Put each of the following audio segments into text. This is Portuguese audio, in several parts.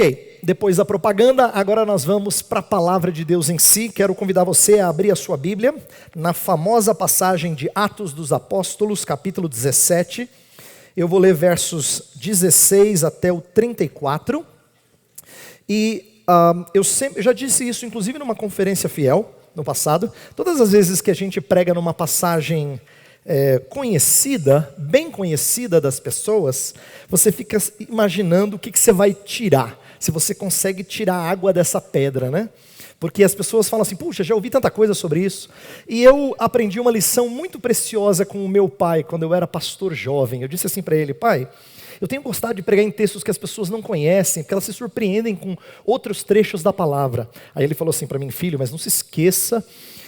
Ok, depois da propaganda, agora nós vamos para a palavra de Deus em si. Quero convidar você a abrir a sua Bíblia na famosa passagem de Atos dos Apóstolos, capítulo 17. Eu vou ler versos 16 até o 34. E eu já disse isso, inclusive, numa conferência fiel, no passado. Todas as vezes que a gente prega numa passagem conhecida, bem conhecida das pessoas, você fica imaginando o que você vai tirar, se você consegue tirar a água dessa pedra, né? Porque as pessoas falam assim, puxa, já ouvi tanta coisa sobre isso. E eu aprendi uma lição muito preciosa com o meu pai, quando eu era pastor jovem. Eu disse assim para ele, pai, eu tenho gostado de pregar em textos que as pessoas não conhecem, porque elas se surpreendem com outros trechos da palavra. Aí ele falou assim para mim, filho, mas não se esqueça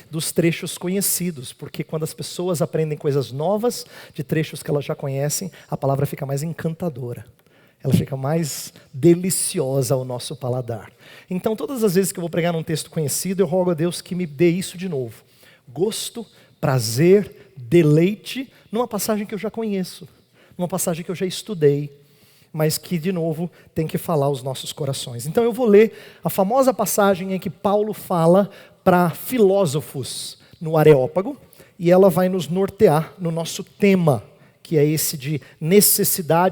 dos trechos conhecidos, porque quando as pessoas aprendem coisas novas de trechos que elas já conhecem, a palavra fica mais encantadora, ela fica mais deliciosa ao nosso paladar. Então todas as vezes que eu vou pregar num texto conhecido, eu rogo a Deus que me dê isso de novo, gosto, prazer, deleite, numa passagem que eu já conheço, numa passagem que eu já estudei, mas que de novo tem que falar aos nossos corações. Então eu vou ler a famosa passagem em que Paulo fala para filósofos no Areópago, e ela vai nos nortear no nosso tema, que é esse de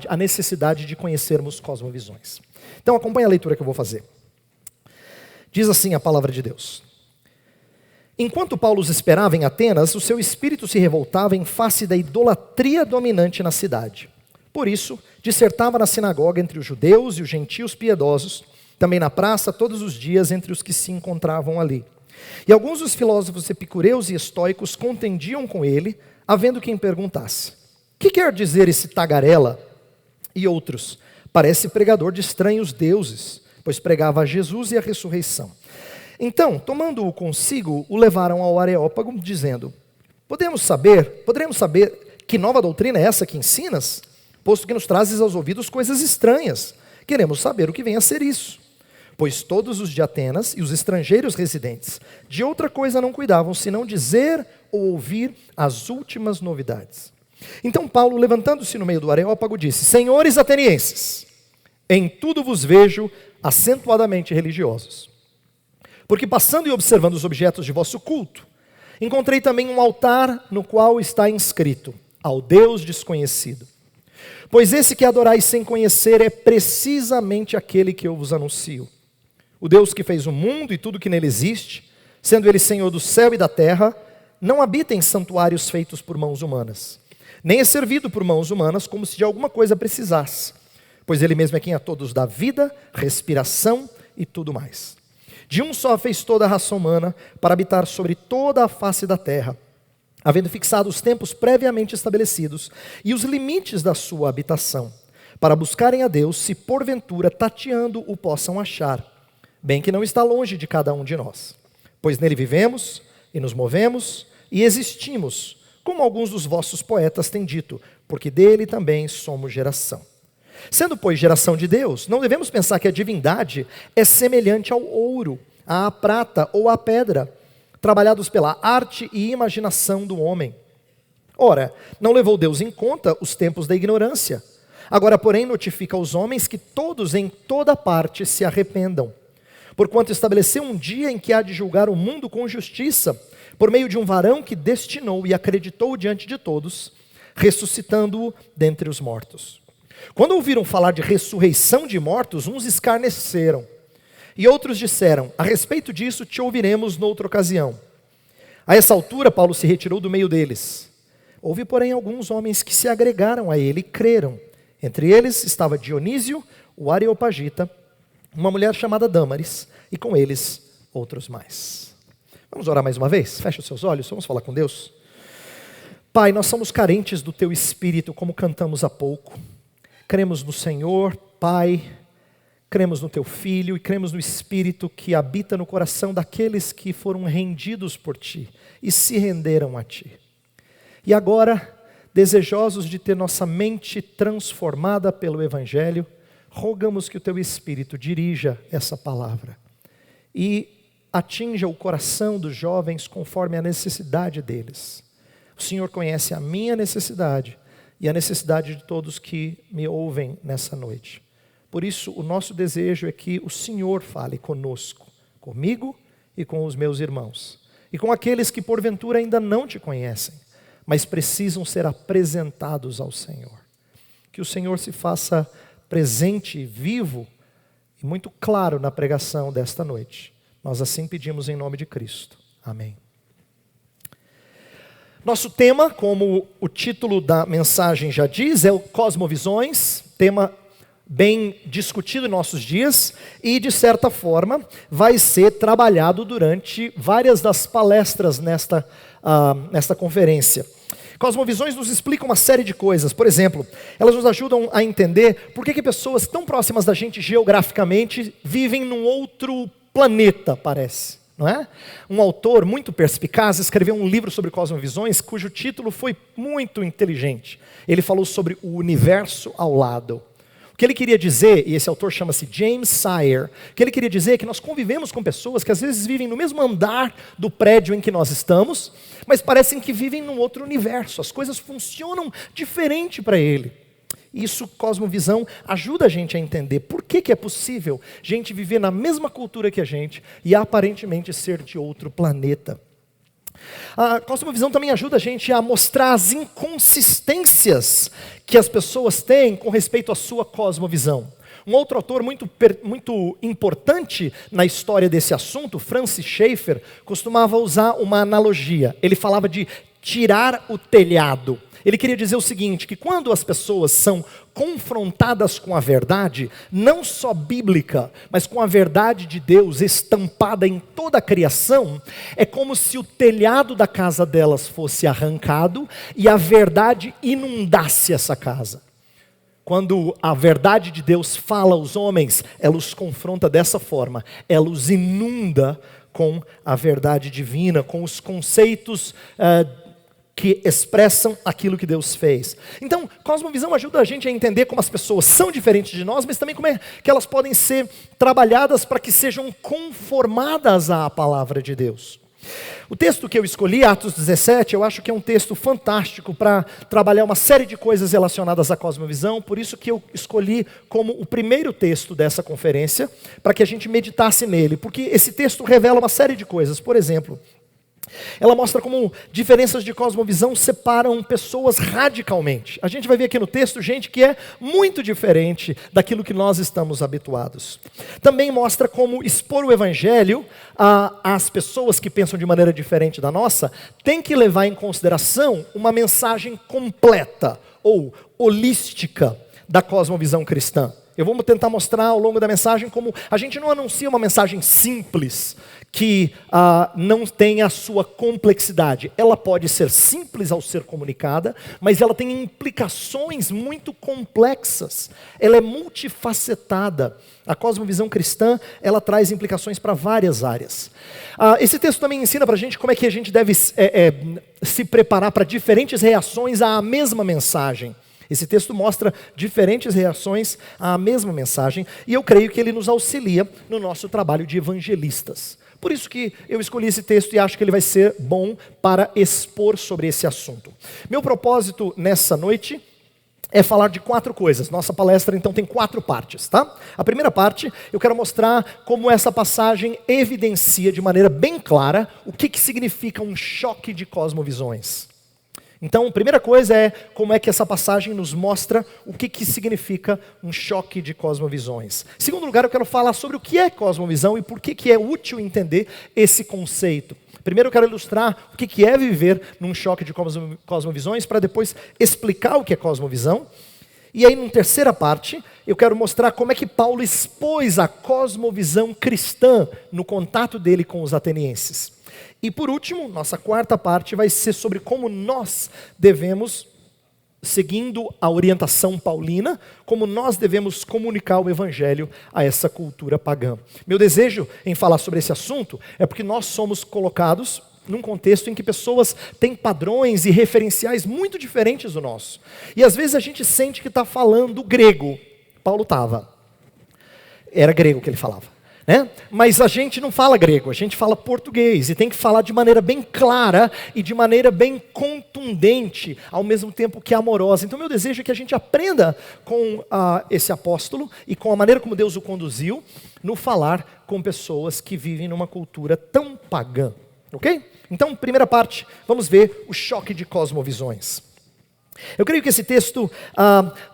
a necessidade de conhecermos cosmovisões. Então acompanhe a leitura que eu vou fazer. Diz assim a palavra de Deus. Enquanto Paulo os esperava em Atenas, o seu espírito se revoltava em face da idolatria dominante na cidade. Por isso, dissertava na sinagoga entre os judeus e os gentios piedosos, também na praça todos os dias entre os que se encontravam ali. E alguns dos filósofos epicureus e estoicos contendiam com ele, havendo quem perguntasse, que quer dizer esse tagarela? E outros, parece pregador de estranhos deuses, pois pregava a Jesus e a ressurreição. Então, tomando-o consigo, o levaram ao Areópago, dizendo, poderemos saber que nova doutrina é essa que ensinas? Posto que nos trazes aos ouvidos coisas estranhas, queremos saber o que vem a ser isso. Pois todos os de Atenas e os estrangeiros residentes de outra coisa não cuidavam, senão dizer ou ouvir as últimas novidades. Então Paulo, levantando-se no meio do Areópago, disse, senhores atenienses, em tudo vos vejo acentuadamente religiosos. Porque passando e observando os objetos de vosso culto, encontrei também um altar no qual está inscrito, ao Deus desconhecido. Pois esse que adorais sem conhecer é precisamente aquele que eu vos anuncio. O Deus que fez o mundo e tudo que nele existe, sendo ele Senhor do céu e da terra, não habita em santuários feitos por mãos humanas, nem é servido por mãos humanas como se de alguma coisa precisasse, pois ele mesmo é quem a todos dá vida, respiração e tudo mais. De um só fez toda a raça humana para habitar sobre toda a face da terra, havendo fixado os tempos previamente estabelecidos e os limites da sua habitação, para buscarem a Deus, se porventura tateando o possam achar, bem que não está longe de cada um de nós, pois nele vivemos e nos movemos e existimos, como alguns dos vossos poetas têm dito, porque dele também somos geração. Sendo, pois, geração de Deus, não devemos pensar que a divindade é semelhante ao ouro, à prata ou à pedra, trabalhados pela arte e imaginação do homem. Ora, não levou Deus em conta os tempos da ignorância. Agora, porém, notifica aos homens que todos em toda parte se arrependam. Porquanto estabeleceu um dia em que há de julgar o mundo com justiça, por meio de um varão que destinou e acreditou diante de todos, ressuscitando-o dentre os mortos. Quando ouviram falar de ressurreição de mortos, uns escarneceram. E outros disseram, a respeito disso te ouviremos noutra ocasião. A essa altura, Paulo se retirou do meio deles. Houve, porém, alguns homens que se agregaram a ele e creram. Entre eles estava Dionísio, o Areopagita, uma mulher chamada Dâmaris, e com eles outros mais. Vamos orar mais uma vez? Fecha os seus olhos, vamos falar com Deus. Pai, nós somos carentes do Teu Espírito, como cantamos há pouco. Cremos no Senhor, Pai, cremos no Teu Filho e cremos no Espírito que habita no coração daqueles que foram rendidos por Ti e se renderam a Ti. E agora, desejosos de ter nossa mente transformada pelo Evangelho, rogamos que o Teu Espírito dirija essa palavra e atinja o coração dos jovens conforme a necessidade deles. O Senhor conhece a minha necessidade e a necessidade de todos que me ouvem nessa noite. Por isso, o nosso desejo é que o Senhor fale conosco, comigo e com os meus irmãos, e com aqueles que porventura ainda não te conhecem, mas precisam ser apresentados ao Senhor. Que o Senhor se faça presente, vivo e muito claro na pregação desta noite. Nós assim pedimos em nome de Cristo. Amém. Nosso tema, como o título da mensagem já diz, é o Cosmovisões, tema bem discutido em nossos dias e, de certa forma, vai ser trabalhado durante várias das palestras nesta conferência. Cosmovisões nos explicam uma série de coisas. Por exemplo, elas nos ajudam a entender por que pessoas tão próximas da gente geograficamente vivem num outro planeta, parece. Não é? Um autor muito perspicaz escreveu um livro sobre cosmovisões cujo título foi muito inteligente. Ele falou sobre o universo ao lado. O que ele queria dizer, e esse autor chama-se James Sire, o que ele queria dizer é que nós convivemos com pessoas que às vezes vivem no mesmo andar do prédio em que nós estamos, mas parecem que vivem num outro universo. As coisas funcionam diferente para ele. Isso, cosmovisão, ajuda a gente a entender por que é possível gente viver na mesma cultura que a gente e aparentemente ser de outro planeta. A cosmovisão também ajuda a gente a mostrar as inconsistências que as pessoas têm com respeito à sua cosmovisão. Um outro autor muito importante na história desse assunto, Francis Schaeffer, costumava usar uma analogia. Ele falava de tirar o telhado. Ele queria dizer o seguinte, que quando as pessoas são confrontadas com a verdade, não só bíblica, mas com a verdade de Deus estampada em toda a criação, é como se o telhado da casa delas fosse arrancado e a verdade inundasse essa casa. Quando a verdade de Deus fala aos homens, ela os confronta dessa forma, ela os inunda com a verdade divina, com os conceitos que expressam aquilo que Deus fez. Então, cosmovisão ajuda a gente a entender como as pessoas são diferentes de nós, mas também como é que elas podem ser trabalhadas para que sejam conformadas à palavra de Deus. O texto que eu escolhi, Atos 17, eu acho que é um texto fantástico para trabalhar uma série de coisas relacionadas à cosmovisão, por isso que eu escolhi como o primeiro texto dessa conferência, para que a gente meditasse nele, porque esse texto revela uma série de coisas. Por exemplo, ela mostra como diferenças de cosmovisão separam pessoas radicalmente. A gente vai ver aqui no texto gente que é muito diferente daquilo que nós estamos habituados. Também mostra como expor o evangelho às pessoas que pensam de maneira diferente da nossa tem que levar em consideração uma mensagem completa ou holística da cosmovisão cristã. Eu vou tentar mostrar ao longo da mensagem como a gente não anuncia uma mensagem simples, que não tem a sua complexidade. Ela pode ser simples ao ser comunicada, mas ela tem implicações muito complexas. Ela é multifacetada. A cosmovisão cristã, ela traz implicações para várias áreas. Esse texto também ensina para a gente como é que a gente deve se preparar para diferentes reações à mesma mensagem. Esse texto mostra diferentes reações à mesma mensagem e eu creio que ele nos auxilia no nosso trabalho de evangelistas. Por isso que eu escolhi esse texto e acho que ele vai ser bom para expor sobre esse assunto. Meu propósito nessa noite é falar de 4 coisas. Nossa palestra então tem 4 partes, tá? A primeira parte, eu quero mostrar como essa passagem evidencia de maneira bem clara o que significa um choque de cosmovisões. Então, a primeira coisa é como é que essa passagem nos mostra o que significa um choque de cosmovisões. Em segundo lugar, eu quero falar sobre o que é cosmovisão e por que é útil entender esse conceito. Primeiro eu quero ilustrar o que é viver num choque de cosmovisões, para depois explicar o que é cosmovisão. E aí, numa terceira parte, eu quero mostrar como é que Paulo expôs a cosmovisão cristã no contato dele com os atenienses. E por último, nossa quarta parte vai ser sobre como nós devemos, seguindo a orientação paulina, como nós devemos comunicar o evangelho a essa cultura pagã. Meu desejo em falar sobre esse assunto é porque nós somos colocados num contexto em que pessoas têm padrões e referenciais muito diferentes do nosso. E às vezes a gente sente que está falando grego. Paulo estava. Era grego que ele falava. né? Mas a gente não fala grego, a gente fala português, e tem que falar de maneira bem clara e de maneira bem contundente, ao mesmo tempo que amorosa. Então meu desejo é que a gente aprenda com esse apóstolo e com a maneira como Deus o conduziu no falar com pessoas que vivem numa cultura tão pagã, ok? Então, primeira parte, vamos ver o choque de cosmovisões. Eu creio que esse texto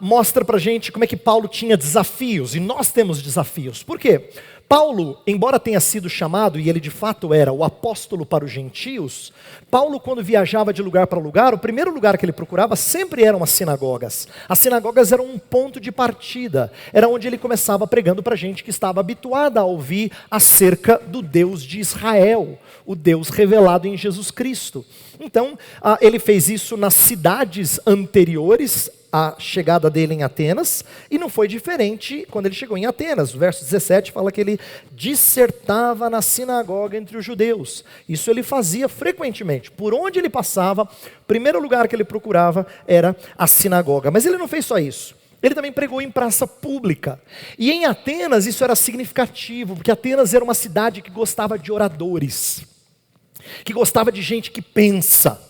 mostra pra gente como é que Paulo tinha desafios, e nós temos desafios. Por quê? Paulo, embora tenha sido chamado, e ele de fato era o apóstolo para os gentios, Paulo, quando viajava de lugar para lugar, o primeiro lugar que ele procurava sempre eram as sinagogas. As sinagogas eram um ponto de partida, era onde ele começava pregando para gente que estava habituada a ouvir acerca do Deus de Israel, o Deus revelado em Jesus Cristo. Então, ele fez isso nas cidades anteriores à chegada dele em Atenas, e não foi diferente quando ele chegou em Atenas. O verso 17 fala que ele dissertava na sinagoga entre os judeus. Isso ele fazia frequentemente. Por onde ele passava, o primeiro lugar que ele procurava era a sinagoga. Mas ele não fez só isso. Ele também pregou em praça pública. E em Atenas isso era significativo, porque Atenas era uma cidade que gostava de oradores, que gostava de gente que pensa.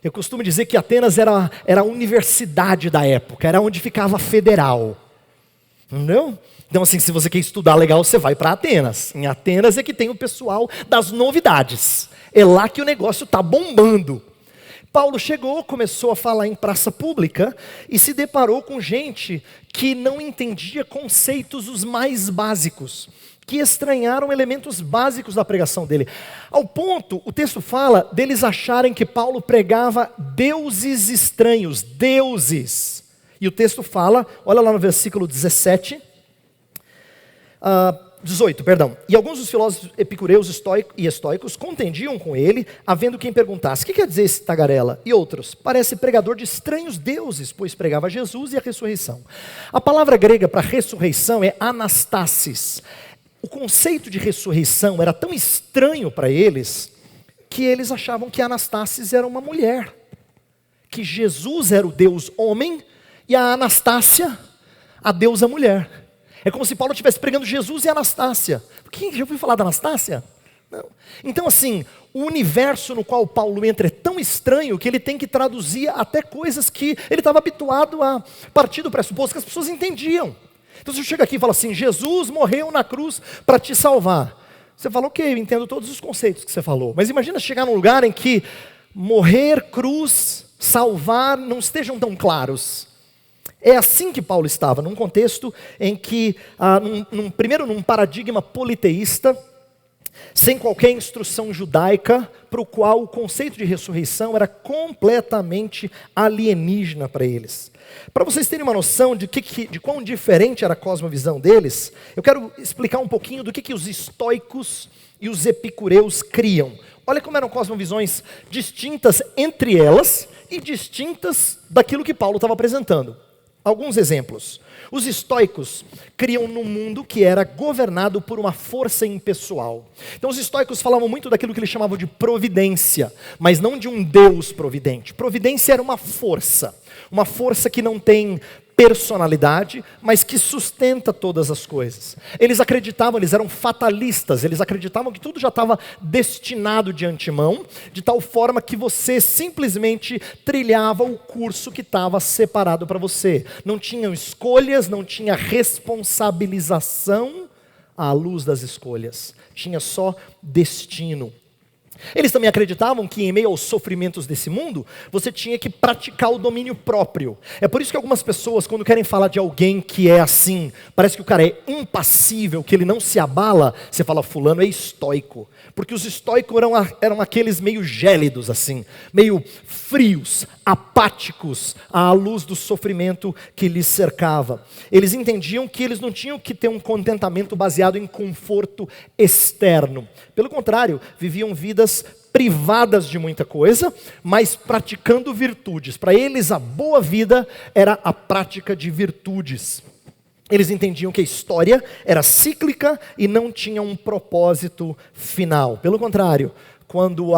Eu costumo dizer que Atenas era a universidade da época, era onde ficava a federal. Entendeu? Então assim, se você quer estudar legal, você vai para Atenas. Em Atenas é que tem o pessoal das novidades. É lá que o negócio está bombando. Paulo chegou, começou a falar em praça pública e se deparou com gente que não entendia conceitos os mais básicos, que estranharam elementos básicos da pregação dele. Ao ponto, o texto fala, deles acharem que Paulo pregava deuses estranhos, deuses. E o texto fala, olha lá no versículo 18, e alguns dos filósofos epicureus e estoicos contendiam com ele, havendo quem perguntasse, o que quer dizer esse tagarela? E outros, parece pregador de estranhos deuses, pois pregava Jesus e a ressurreição. A palavra grega para ressurreição é anastasis. O conceito de ressurreição era tão estranho para eles, que eles achavam que Anastasis era uma mulher, que Jesus era o Deus homem, e a Anastácia, a deusa mulher. É como se Paulo estivesse pregando Jesus e Anastácia. Quem já ouviu falar da Anastácia? Não. Então assim, o universo no qual Paulo entra é tão estranho, que ele tem que traduzir até coisas que ele estava habituado a partir do pressuposto que as pessoas entendiam. Então você chega aqui e fala assim, Jesus morreu na cruz para te salvar. Você fala, ok, eu entendo todos os conceitos que você falou. Mas imagina chegar num lugar em que morrer, cruz, salvar não estejam tão claros. É assim que Paulo estava, num contexto em que, primeiro num paradigma politeísta, sem qualquer instrução judaica, para o qual o conceito de ressurreição era completamente alienígena para eles. Para vocês terem uma noção de quão diferente era a cosmovisão deles, eu quero explicar um pouquinho do que os estoicos e os epicureus criam. Olha como eram cosmovisões distintas entre elas e distintas daquilo que Paulo estava apresentando. Alguns exemplos. Os estoicos criam num mundo que era governado por uma força impessoal. Então os estoicos falavam muito daquilo que eles chamavam de providência, mas não de um Deus providente. Providência era uma força que não tem personalidade, mas que sustenta todas as coisas. Eles acreditavam, eles eram fatalistas, eles acreditavam que tudo já estava destinado de antemão, de tal forma que você simplesmente trilhava o curso que estava separado para você. Não tinham escolhas, não tinha responsabilização à luz das escolhas. Tinha só destino. Eles também acreditavam que em meio aos sofrimentos desse mundo, você tinha que praticar o domínio próprio. É por isso que algumas pessoas, quando querem falar de alguém que é assim, parece que o cara é impassível, que ele não se abala, você fala, fulano é estoico. Porque os estoicos eram aqueles meio gélidos assim, meio frios, apáticos à luz do sofrimento que lhes cercava. Eles entendiam que eles não tinham que ter um contentamento baseado em conforto externo. Pelo contrário, viviam vidas privadas de muita coisa, mas praticando virtudes. Para eles, a boa vida era a prática de virtudes. Eles entendiam que a história era cíclica e não tinha um propósito final. Pelo contrário, quando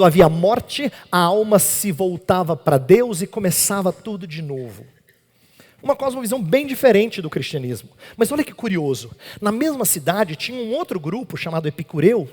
havia morte, a alma se voltava para Deus e começava tudo de novo. Uma cosmovisão bem diferente do cristianismo. Mas olha que curioso, na mesma cidade tinha um outro grupo chamado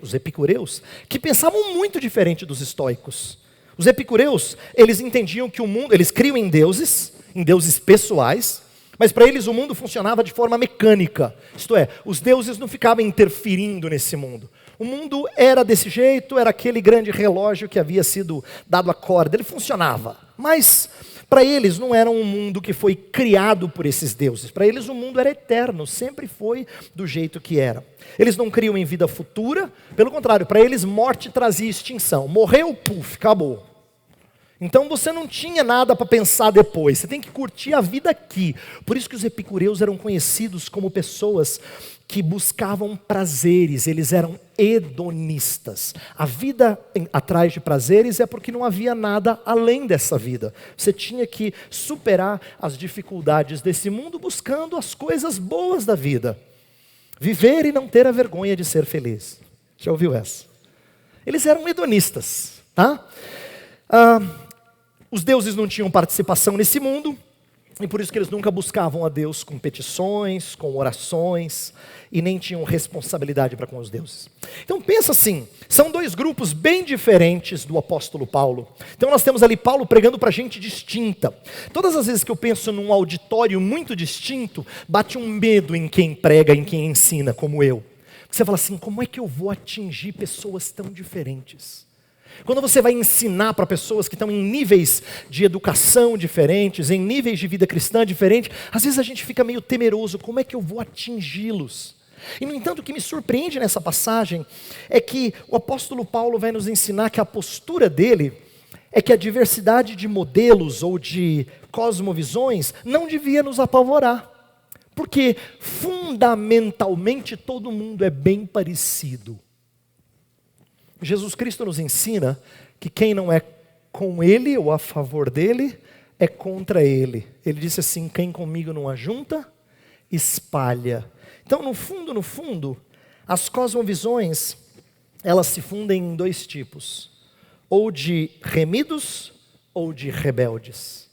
os epicureus, que pensavam muito diferente dos estoicos. Os epicureus, eles entendiam que o mundo, eles criam em deuses pessoais, mas para eles o mundo funcionava de forma mecânica. Isto é, os deuses não ficavam interferindo nesse mundo. O mundo era desse jeito, era aquele grande relógio que havia sido dado a corda, ele funcionava. Mas para eles não era um mundo que foi criado por esses deuses. Para eles o mundo era eterno, sempre foi do jeito que era. Eles não criam em vida futura, pelo contrário, para eles morte trazia extinção. Morreu, puf, acabou. Então você não tinha nada para pensar depois, você tem que curtir a vida aqui. Por isso que os epicureus eram conhecidos como pessoas que buscavam prazeres, eles eram hedonistas. A vida atrás de prazeres é porque não havia nada além dessa vida. Você tinha que superar as dificuldades desse mundo buscando as coisas boas da vida. Viver e não ter a vergonha de ser feliz. Já ouviu essa? Eles eram hedonistas, tá? Os deuses não tinham participação nesse mundo, e por isso que eles nunca buscavam a Deus com petições, com orações, e nem tinham responsabilidade para com os deuses. Então pensa assim, são dois grupos bem diferentes do apóstolo Paulo. Então nós temos ali Paulo pregando para gente distinta. Todas as vezes que eu penso num auditório muito distinto, bate um medo em quem prega, em quem ensina, como eu. Você fala assim, como é que eu vou atingir pessoas tão diferentes? Quando você vai ensinar para pessoas que estão em níveis de educação diferentes, em níveis de vida cristã diferentes, às vezes a gente fica meio temeroso, como é que eu vou atingi-los? E no entanto, o que me surpreende nessa passagem é que o apóstolo Paulo vai nos ensinar que a postura dele é que a diversidade de modelos ou de cosmovisões não devia nos apavorar. Porque fundamentalmente todo mundo é bem parecido. Jesus Cristo nos ensina que quem não é com Ele ou a favor dEle, é contra Ele. Ele disse assim, quem comigo não ajunta, espalha. Então, no fundo, as cosmovisões, elas se fundem em dois tipos. Ou de remidos, ou de rebeldes.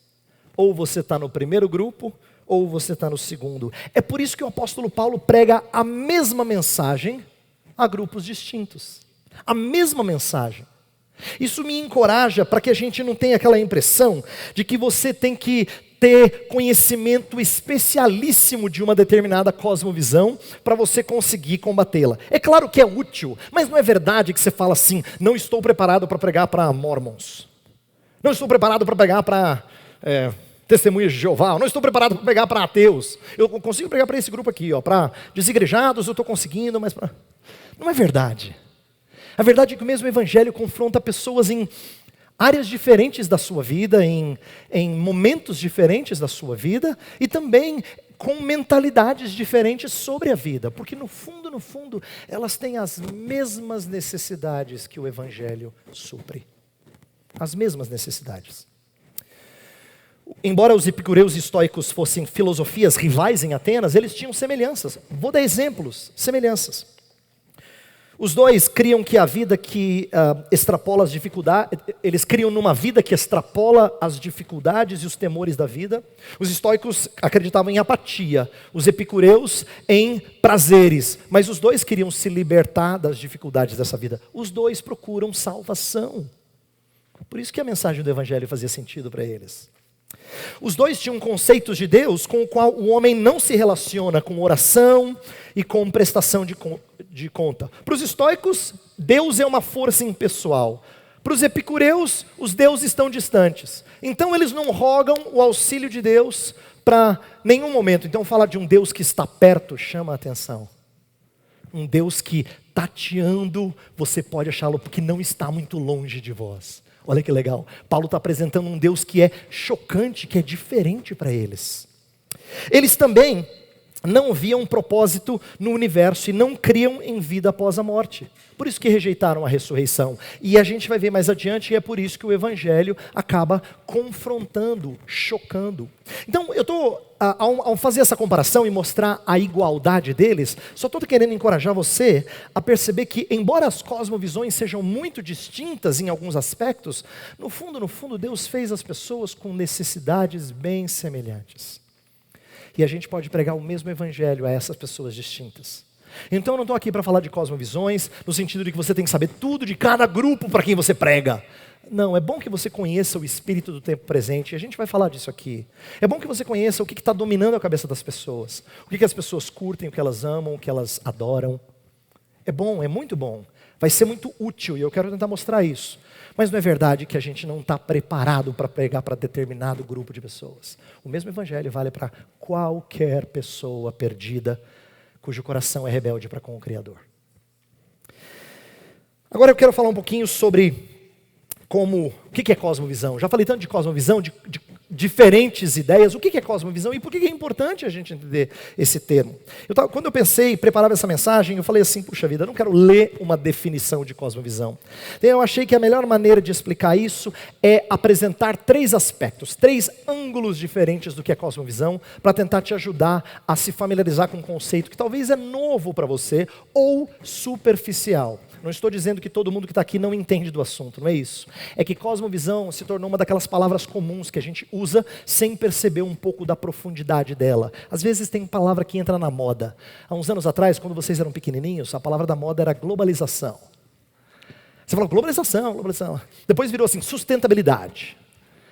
Ou você está no primeiro grupo, ou você está no segundo. É por isso que o apóstolo Paulo prega a mesma mensagem a grupos distintos. A mesma mensagem. Isso me encoraja para que a gente não tenha aquela impressão de que você tem que ter conhecimento especialíssimo de uma determinada cosmovisão para você conseguir combatê-la. É claro que é útil, mas não é verdade que você fala assim, não estou preparado para pregar para mormons. Não estou preparado para pregar para testemunhas de Jeová. Não estou preparado para pregar para ateus. Eu consigo pregar para esse grupo aqui, para desigrejados eu estou conseguindo, mas para... Não é verdade. A verdade é que o mesmo evangelho confronta pessoas em áreas diferentes da sua vida, em momentos diferentes da sua vida, e também com mentalidades diferentes sobre a vida, porque no fundo, elas têm as mesmas necessidades que o evangelho supre. As mesmas necessidades. Embora os epicureus e estoicos fossem filosofias rivais em Atenas, eles tinham semelhanças. Vou dar exemplos, semelhanças. Os dois criam que a vida que extrapola as dificuldades, eles criam numa vida que extrapola as dificuldades e os temores da vida. Os estoicos acreditavam em apatia, os epicureus em prazeres, mas os dois queriam se libertar das dificuldades dessa vida. Os dois procuram salvação. Por isso que a mensagem do evangelho fazia sentido para eles. Os dois tinham conceitos de Deus com o qual o homem não se relaciona com oração e com prestação de conta. Para os estoicos, Deus é uma força impessoal. Para os epicureus, os deuses estão distantes. Então eles não rogam o auxílio de Deus para nenhum momento. Então falar de um Deus que está perto chama a atenção. Um Deus que tateando, você pode achá-lo porque não está muito longe de vós. Olha que legal, Paulo está apresentando um Deus que é chocante, que é diferente para eles. Eles também não viam um propósito no universo e não criam em vida após a morte. Por isso que rejeitaram a ressurreição. E a gente vai ver mais adiante, e é por isso que o evangelho acaba confrontando, chocando. Então, eu estou, ao fazer essa comparação e mostrar a igualdade deles, só estou querendo encorajar você a perceber que, embora as cosmovisões sejam muito distintas em alguns aspectos, no fundo, Deus fez as pessoas com necessidades bem semelhantes. E a gente pode pregar o mesmo evangelho a essas pessoas distintas. Então eu não estou aqui para falar de cosmovisões, no sentido de que você tem que saber tudo de cada grupo para quem você prega. Não, é bom que você conheça o espírito do tempo presente, e a gente vai falar disso aqui. É bom que você conheça o que está dominando a cabeça das pessoas, o que as pessoas curtem, o que elas amam, o que elas adoram. É bom, é muito bom. Vai ser muito útil, e eu quero tentar mostrar isso. Mas não é verdade que a gente não está preparado para pregar para determinado grupo de pessoas. O mesmo evangelho vale para qualquer pessoa perdida, cujo coração é rebelde para com o Criador. Agora eu quero falar um pouquinho sobre o que é cosmovisão. Já falei tanto de cosmovisão, de diferentes ideias. O que é cosmovisão e por que é importante a gente entender esse termo? Quando eu pensei, preparava essa mensagem, eu falei assim, puxa vida, eu não quero ler uma definição de cosmovisão. Então, eu achei que a melhor maneira de explicar isso é apresentar 3 aspectos, 3 ângulos diferentes do que é cosmovisão, para tentar te ajudar a se familiarizar com um conceito que talvez é novo para você ou superficial. Não estou dizendo que todo mundo que está aqui não entende do assunto, não é isso. É que cosmovisão se tornou uma daquelas palavras comuns que a gente usa sem perceber um pouco da profundidade dela. Às vezes tem palavra que entra na moda. Há uns anos atrás, quando vocês eram pequenininhos, a palavra da moda era globalização. Você falou globalização. Depois virou assim, sustentabilidade.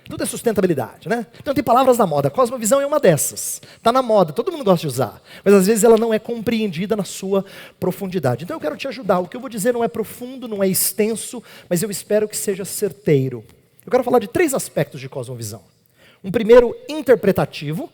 Tudo é sustentabilidade, né? Então tem palavras da moda. Cosmovisão é uma dessas. Está na moda, todo mundo gosta de usar. Mas às vezes ela não é compreendida na sua profundidade. Então eu quero te ajudar. O que eu vou dizer não é profundo, não é extenso, mas eu espero que seja certeiro. Eu quero falar de 3 aspectos de cosmovisão. Um primeiro, interpretativo.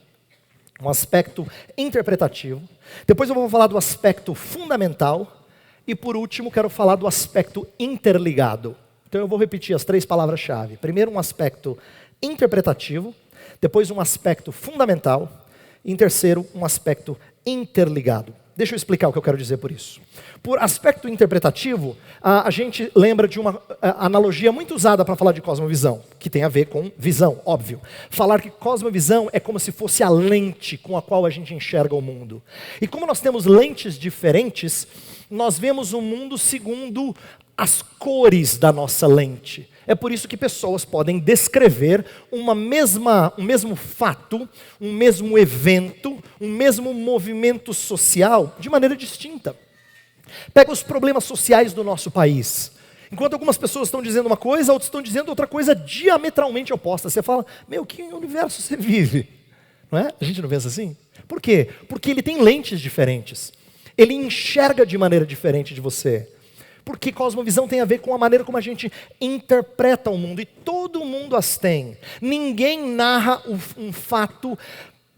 Um aspecto interpretativo. Depois eu vou falar do aspecto fundamental. E por último, quero falar do aspecto interligado. Então eu vou repetir as 3 palavras-chave. Primeiro, um aspecto interpretativo, depois um aspecto fundamental, e em terceiro, um aspecto interligado. Deixa eu explicar o que eu quero dizer por isso. Por aspecto interpretativo, a gente lembra de uma analogia muito usada para falar de cosmovisão, que tem a ver com visão, óbvio. Falar que cosmovisão é como se fosse a lente com a qual a gente enxerga o mundo. E como nós temos lentes diferentes, nós vemos o mundo segundo as cores da nossa lente. É por isso que pessoas podem descrever um mesmo fato, um mesmo evento, um mesmo movimento social de maneira distinta. Pega os problemas sociais do nosso país. Enquanto algumas pessoas estão dizendo uma coisa, outras estão dizendo outra coisa diametralmente oposta. Você fala, que universo você vive? Não é? A gente não pensa assim? Por quê? Porque ele tem lentes diferentes. Ele enxerga de maneira diferente de você. Porque cosmovisão tem a ver com a maneira como a gente interpreta o mundo. E todo mundo as tem. Ninguém narra um fato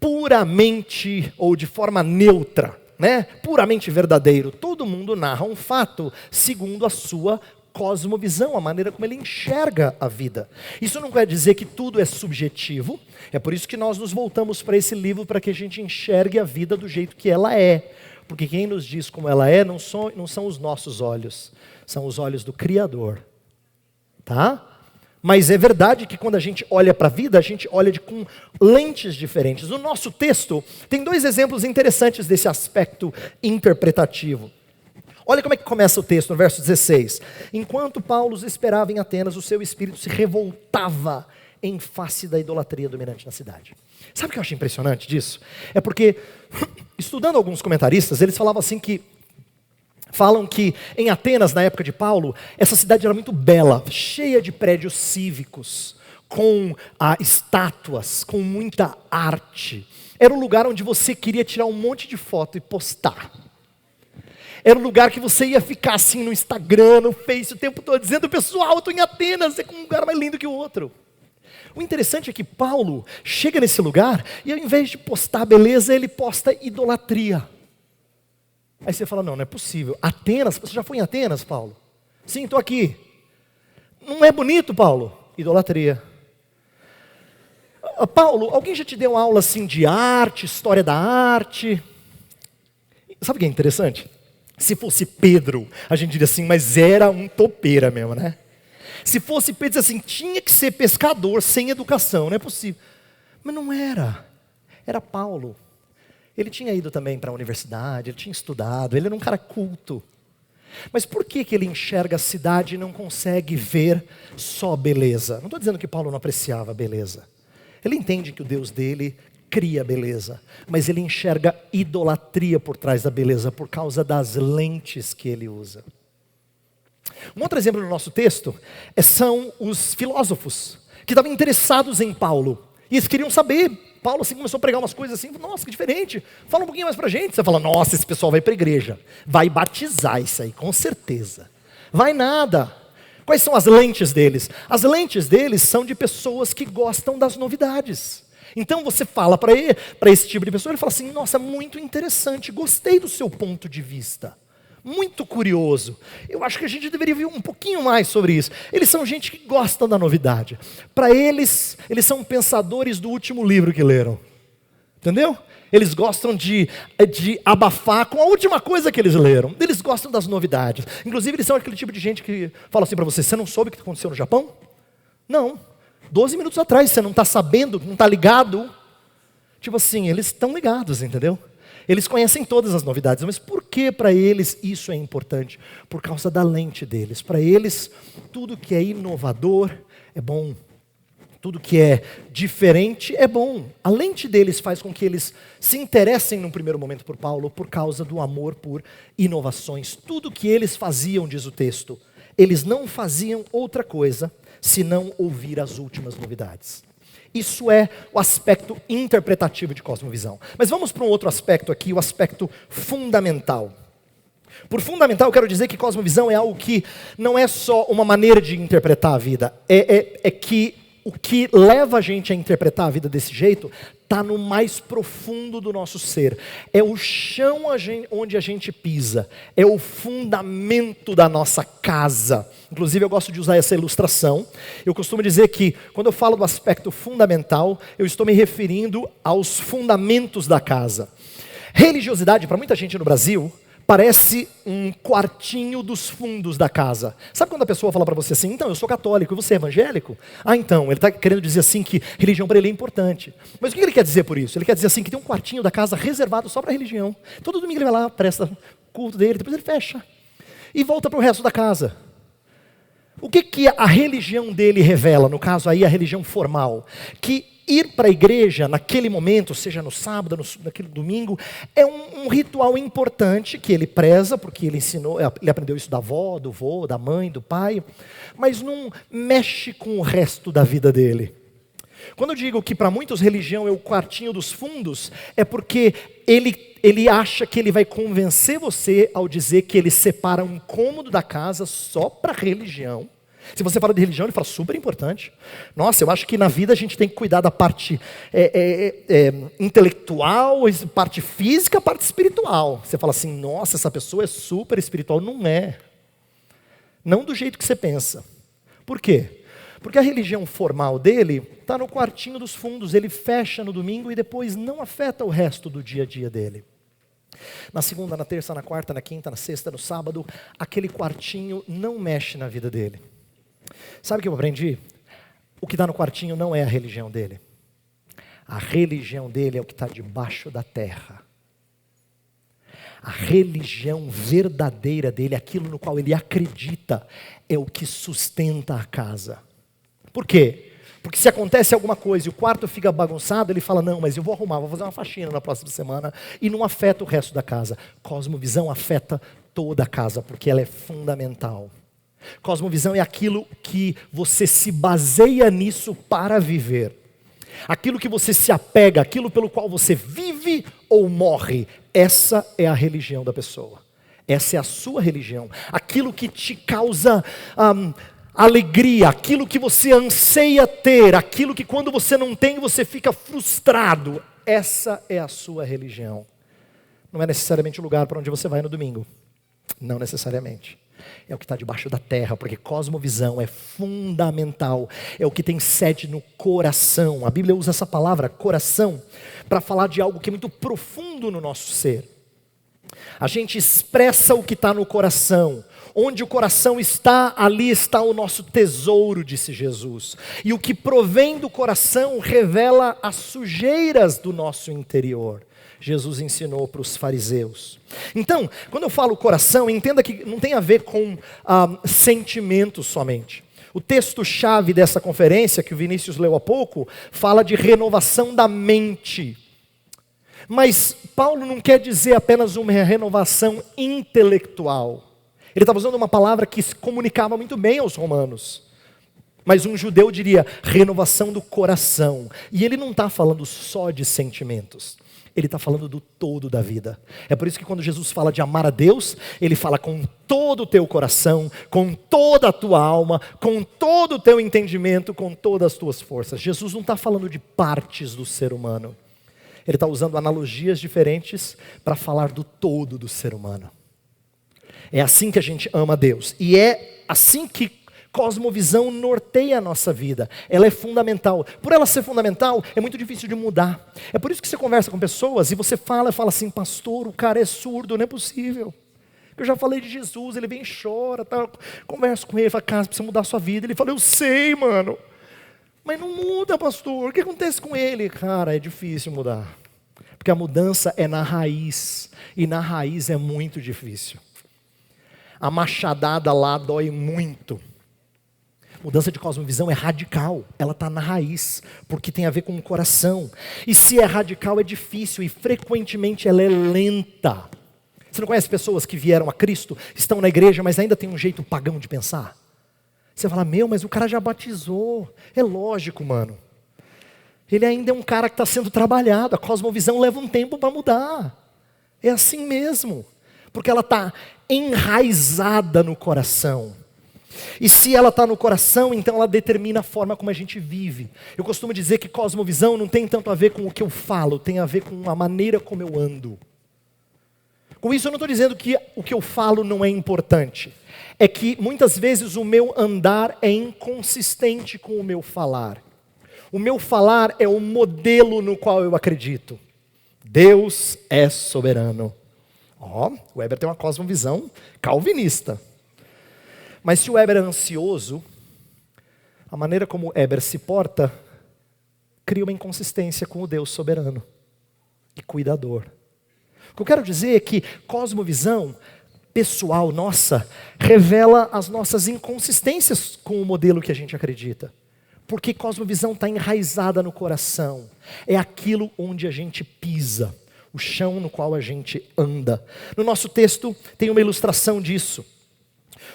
puramente ou de forma neutra, né? Puramente verdadeiro. Todo mundo narra um fato segundo a sua cosmovisão, a maneira como ele enxerga a vida. Isso não quer dizer que tudo é subjetivo. É por isso que nós nos voltamos para esse livro, para que a gente enxergue a vida do jeito que ela é. Porque quem nos diz como ela é não são os nossos olhos, são os olhos do Criador. Tá? Mas é verdade que quando a gente olha para a vida, a gente olha com lentes diferentes. No nosso texto, tem 2 exemplos interessantes desse aspecto interpretativo. Olha como é que começa o texto, no verso 16. Enquanto Paulo os esperava em Atenas, o seu espírito se revoltava em face da idolatria dominante na cidade. Sabe o que eu acho impressionante disso? É porque, estudando alguns comentaristas, eles falam que em Atenas, na época de Paulo, essa cidade era muito bela, cheia de prédios cívicos, com estátuas, com muita arte. Era um lugar onde você queria tirar um monte de foto e postar. Era um lugar que você ia ficar assim no Instagram, no Face, o tempo todo, dizendo, pessoal, eu estou em Atenas, é um lugar mais lindo que o outro. O interessante é que Paulo chega nesse lugar e ao invés de postar beleza, ele posta idolatria. Aí você fala, não é possível. Atenas, você já foi em Atenas, Paulo? Sim, estou aqui. Não é bonito, Paulo? Idolatria. Paulo, alguém já te deu aula assim de arte, história da arte? Sabe o que é interessante? Se fosse Pedro, a gente diria assim, mas era um topeira mesmo, né? Se fosse Pedro, assim, tinha que ser pescador sem educação, não é possível. Mas não era. Era Paulo. Ele tinha ido também para a universidade, ele tinha estudado, ele era um cara culto. Mas por que ele enxerga a cidade e não consegue ver só beleza? Não estou dizendo que Paulo não apreciava a beleza. Ele entende que o Deus dele cria beleza, mas ele enxerga idolatria por trás da beleza, por causa das lentes que ele usa. Um outro exemplo no nosso texto são os filósofos, que estavam interessados em Paulo, e eles queriam saber. Paulo assim começou a pregar umas coisas assim, nossa, que diferente, fala um pouquinho mais pra gente. Você fala, nossa, esse pessoal vai pra igreja, vai batizar isso aí, com certeza. Vai nada. Quais são as lentes deles? As lentes deles são de pessoas que gostam das novidades. Então você fala para esse tipo de pessoa, ele fala assim, nossa, muito interessante, gostei do seu ponto de vista. Muito curioso. Eu acho que a gente deveria ver um pouquinho mais sobre isso. Eles são gente que gosta da novidade. Para eles são pensadores do último livro que leram. Entendeu? Eles gostam de abafar com a última coisa que eles leram. Eles gostam das novidades. Inclusive, eles são aquele tipo de gente que fala assim para você, você não soube o que aconteceu no Japão? Não. 12 minutos atrás, você não está sabendo, não está ligado? Tipo assim, eles estão ligados, entendeu? Eles conhecem todas as novidades, mas por que para eles isso é importante? Por causa da lente deles. Para eles, tudo que é inovador é bom. Tudo que é diferente é bom. A lente deles faz com que eles se interessem num primeiro momento por Paulo por causa do amor por inovações. Tudo que eles faziam, diz o texto, eles não faziam outra coisa senão ouvir as últimas novidades. Isso é o aspecto interpretativo de cosmovisão. Mas vamos para um outro aspecto aqui, o aspecto fundamental. Por fundamental, eu quero dizer que cosmovisão é algo que não é só uma maneira de interpretar a vida. É que o que leva a gente a interpretar a vida desse jeito está no mais profundo do nosso ser. É o chão onde a gente pisa. É o fundamento da nossa casa. Inclusive, eu gosto de usar essa ilustração. Eu costumo dizer que, quando eu falo do aspecto fundamental, eu estou me referindo aos fundamentos da casa. Religiosidade, para muita gente no Brasil, parece um quartinho dos fundos da casa. Sabe quando a pessoa fala para você assim, então, eu sou católico e você é evangélico? Ah, então, ele está querendo dizer assim que religião para ele é importante. Mas o que ele quer dizer por isso? Ele quer dizer assim que tem um quartinho da casa reservado só para religião. Todo domingo ele vai lá, presta culto dele, depois ele fecha. E volta para o resto da casa. O que a religião dele revela? No caso aí, a religião formal. Que ir para a igreja naquele momento, seja no sábado, naquele domingo, é um ritual importante que ele preza, porque ele ensinou, ele aprendeu isso da avó, do vô, da mãe, do pai, mas não mexe com o resto da vida dele. Quando eu digo que para muitos religião é o quartinho dos fundos, é porque ele acha que ele vai convencer você ao dizer que ele separa um cômodo da casa só para religião. Se você fala de religião, ele fala super importante. Nossa, eu acho que na vida a gente tem que cuidar da parte intelectual, parte física, parte espiritual. Você fala assim, nossa, essa pessoa é super espiritual. Não é. Não do jeito que você pensa. Por quê? Porque a religião formal dele está no quartinho dos fundos. Ele fecha no domingo e depois não afeta o resto do dia a dia dele. Na segunda, na terça, na quarta, na quinta, na sexta, no sábado, aquele quartinho não mexe na vida dele. Sabe o que eu aprendi? O que está no quartinho não é a religião dele. A religião dele é o que está debaixo da terra. A religião verdadeira dele, aquilo no qual ele acredita, é o que sustenta a casa. Por quê? Porque se acontece alguma coisa e o quarto fica bagunçado, ele fala, não, mas eu vou arrumar, vou fazer uma faxina na próxima semana, e não afeta o resto da casa. Cosmovisão afeta toda a casa, porque ela é fundamental. Cosmovisão é aquilo que você se baseia nisso para viver. Aquilo que você se apega, aquilo pelo qual você vive ou morre. Essa é a religião da pessoa. Essa é a sua religião. Aquilo que te causa alegria, aquilo que você anseia ter, aquilo que quando você não tem você fica frustrado. Essa é a sua religião. Não é necessariamente o lugar para onde você vai no domingo. Não necessariamente. É o que está debaixo da terra, porque cosmovisão é fundamental, é o que tem sede no coração. A Bíblia usa essa palavra, coração, para falar de algo que é muito profundo no nosso ser. A gente expressa o que está no coração. Onde o coração está, ali está o nosso tesouro, disse Jesus. E o que provém do coração revela as sujeiras do nosso interior. Jesus ensinou para os fariseus. Então, quando eu falo coração, entenda que não tem a ver com sentimentos somente. O texto-chave dessa conferência, que o Vinícius leu há pouco, fala de renovação da mente. Mas Paulo não quer dizer apenas uma renovação intelectual. Ele estava usando uma palavra que se comunicava muito bem aos romanos. Mas um judeu diria renovação do coração. E ele não está falando só de sentimentos. Ele está falando do todo da vida. É por isso que quando Jesus fala de amar a Deus, ele fala com todo o teu coração, com toda a tua alma, com todo o teu entendimento, com todas as tuas forças. Jesus não está falando de partes do ser humano. Ele está usando analogias diferentes para falar do todo do ser humano. É assim que a gente ama a Deus. E é assim que cosmovisão norteia a nossa vida. Ela é fundamental. Por ela ser fundamental, é muito difícil de mudar. É por isso que você conversa com pessoas e você fala assim, pastor, o cara é surdo, não é possível. Eu já falei de Jesus, ele vem e chora, tá? Converso com ele, fala, cara, você precisa mudar a sua vida. Ele fala, eu sei, mano. Mas não muda, pastor. O que acontece com ele? Cara, é difícil mudar. Porque a mudança é na raiz. E na raiz é muito difícil. A machadada lá dói muito. Mudança de cosmovisão é radical, ela está na raiz, porque tem a ver com o coração. E se é radical é difícil e frequentemente ela é lenta. Você não conhece pessoas que vieram a Cristo, estão na igreja, mas ainda tem um jeito pagão de pensar? Você fala, mas o cara já batizou. É lógico, mano. Ele ainda é um cara que está sendo trabalhado, a cosmovisão leva um tempo para mudar. É assim mesmo, porque ela está enraizada no coração. E se ela está no coração, então ela determina a forma como a gente vive. Eu costumo dizer que cosmovisão não tem tanto a ver com o que eu falo, tem a ver com a maneira como eu ando. Com isso eu não estou dizendo que o que eu falo não é importante. É que muitas vezes o meu andar é inconsistente com o meu falar. O meu falar é o modelo no qual eu acredito. Deus é soberano. O Weber tem uma cosmovisão calvinista. Mas se o Weber é ansioso, a maneira como o Weber se porta cria uma inconsistência com o Deus soberano e cuidador. O que eu quero dizer é que cosmovisão pessoal nossa revela as nossas inconsistências com o modelo que a gente acredita. Porque cosmovisão está enraizada no coração. É aquilo onde a gente pisa, o chão no qual a gente anda. No nosso texto tem uma ilustração disso.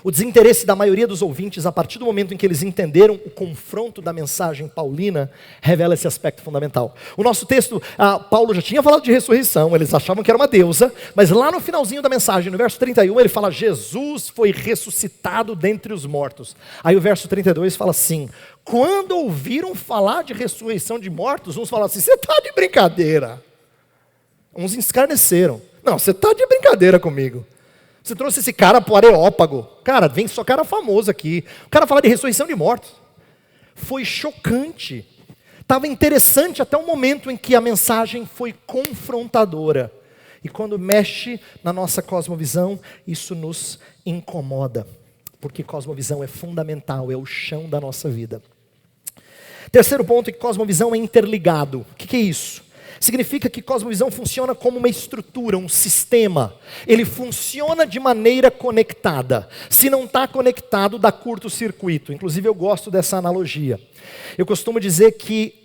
O desinteresse da maioria dos ouvintes, a partir do momento em que eles entenderam o confronto da mensagem paulina, revela esse aspecto fundamental. O nosso texto, Paulo já tinha falado de ressurreição, eles achavam que era uma deusa, mas lá no finalzinho da mensagem, no verso 31, ele fala, Jesus foi ressuscitado dentre os mortos. Aí o verso 32 fala assim, quando ouviram falar de ressurreição de mortos, uns falaram assim, você está de brincadeira. Uns escarneceram. Não, você está de brincadeira comigo. Você trouxe esse cara para o Areópago. Cara, vem só cara famoso aqui. O cara fala de ressurreição de mortos. Foi chocante. Estava interessante até o momento em que a mensagem foi confrontadora. E quando mexe na nossa cosmovisão, isso nos incomoda. Porque cosmovisão é fundamental, é o chão da nossa vida. Terceiro ponto é que cosmovisão é interligado. O que é isso? Significa que cosmovisão funciona como uma estrutura, um sistema. Ele funciona de maneira conectada. Se não está conectado, dá curto-circuito. Inclusive eu gosto dessa analogia. Eu costumo dizer que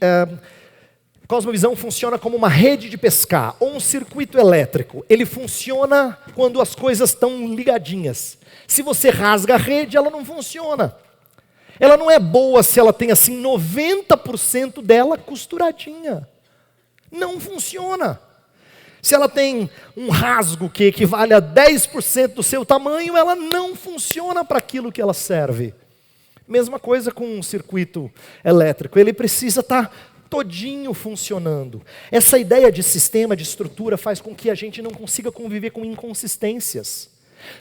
cosmovisão funciona como uma rede de pescar, ou um circuito elétrico. Ele funciona quando as coisas estão ligadinhas. Se você rasga a rede, ela não funciona. Ela não é boa se ela tem assim 90% dela costuradinha. Não funciona. Se ela tem um rasgo que equivale a 10% do seu tamanho, ela não funciona para aquilo que ela serve. Mesma coisa com um circuito elétrico. Ele precisa estar todinho funcionando. Essa ideia de sistema, de estrutura, faz com que a gente não consiga conviver com inconsistências.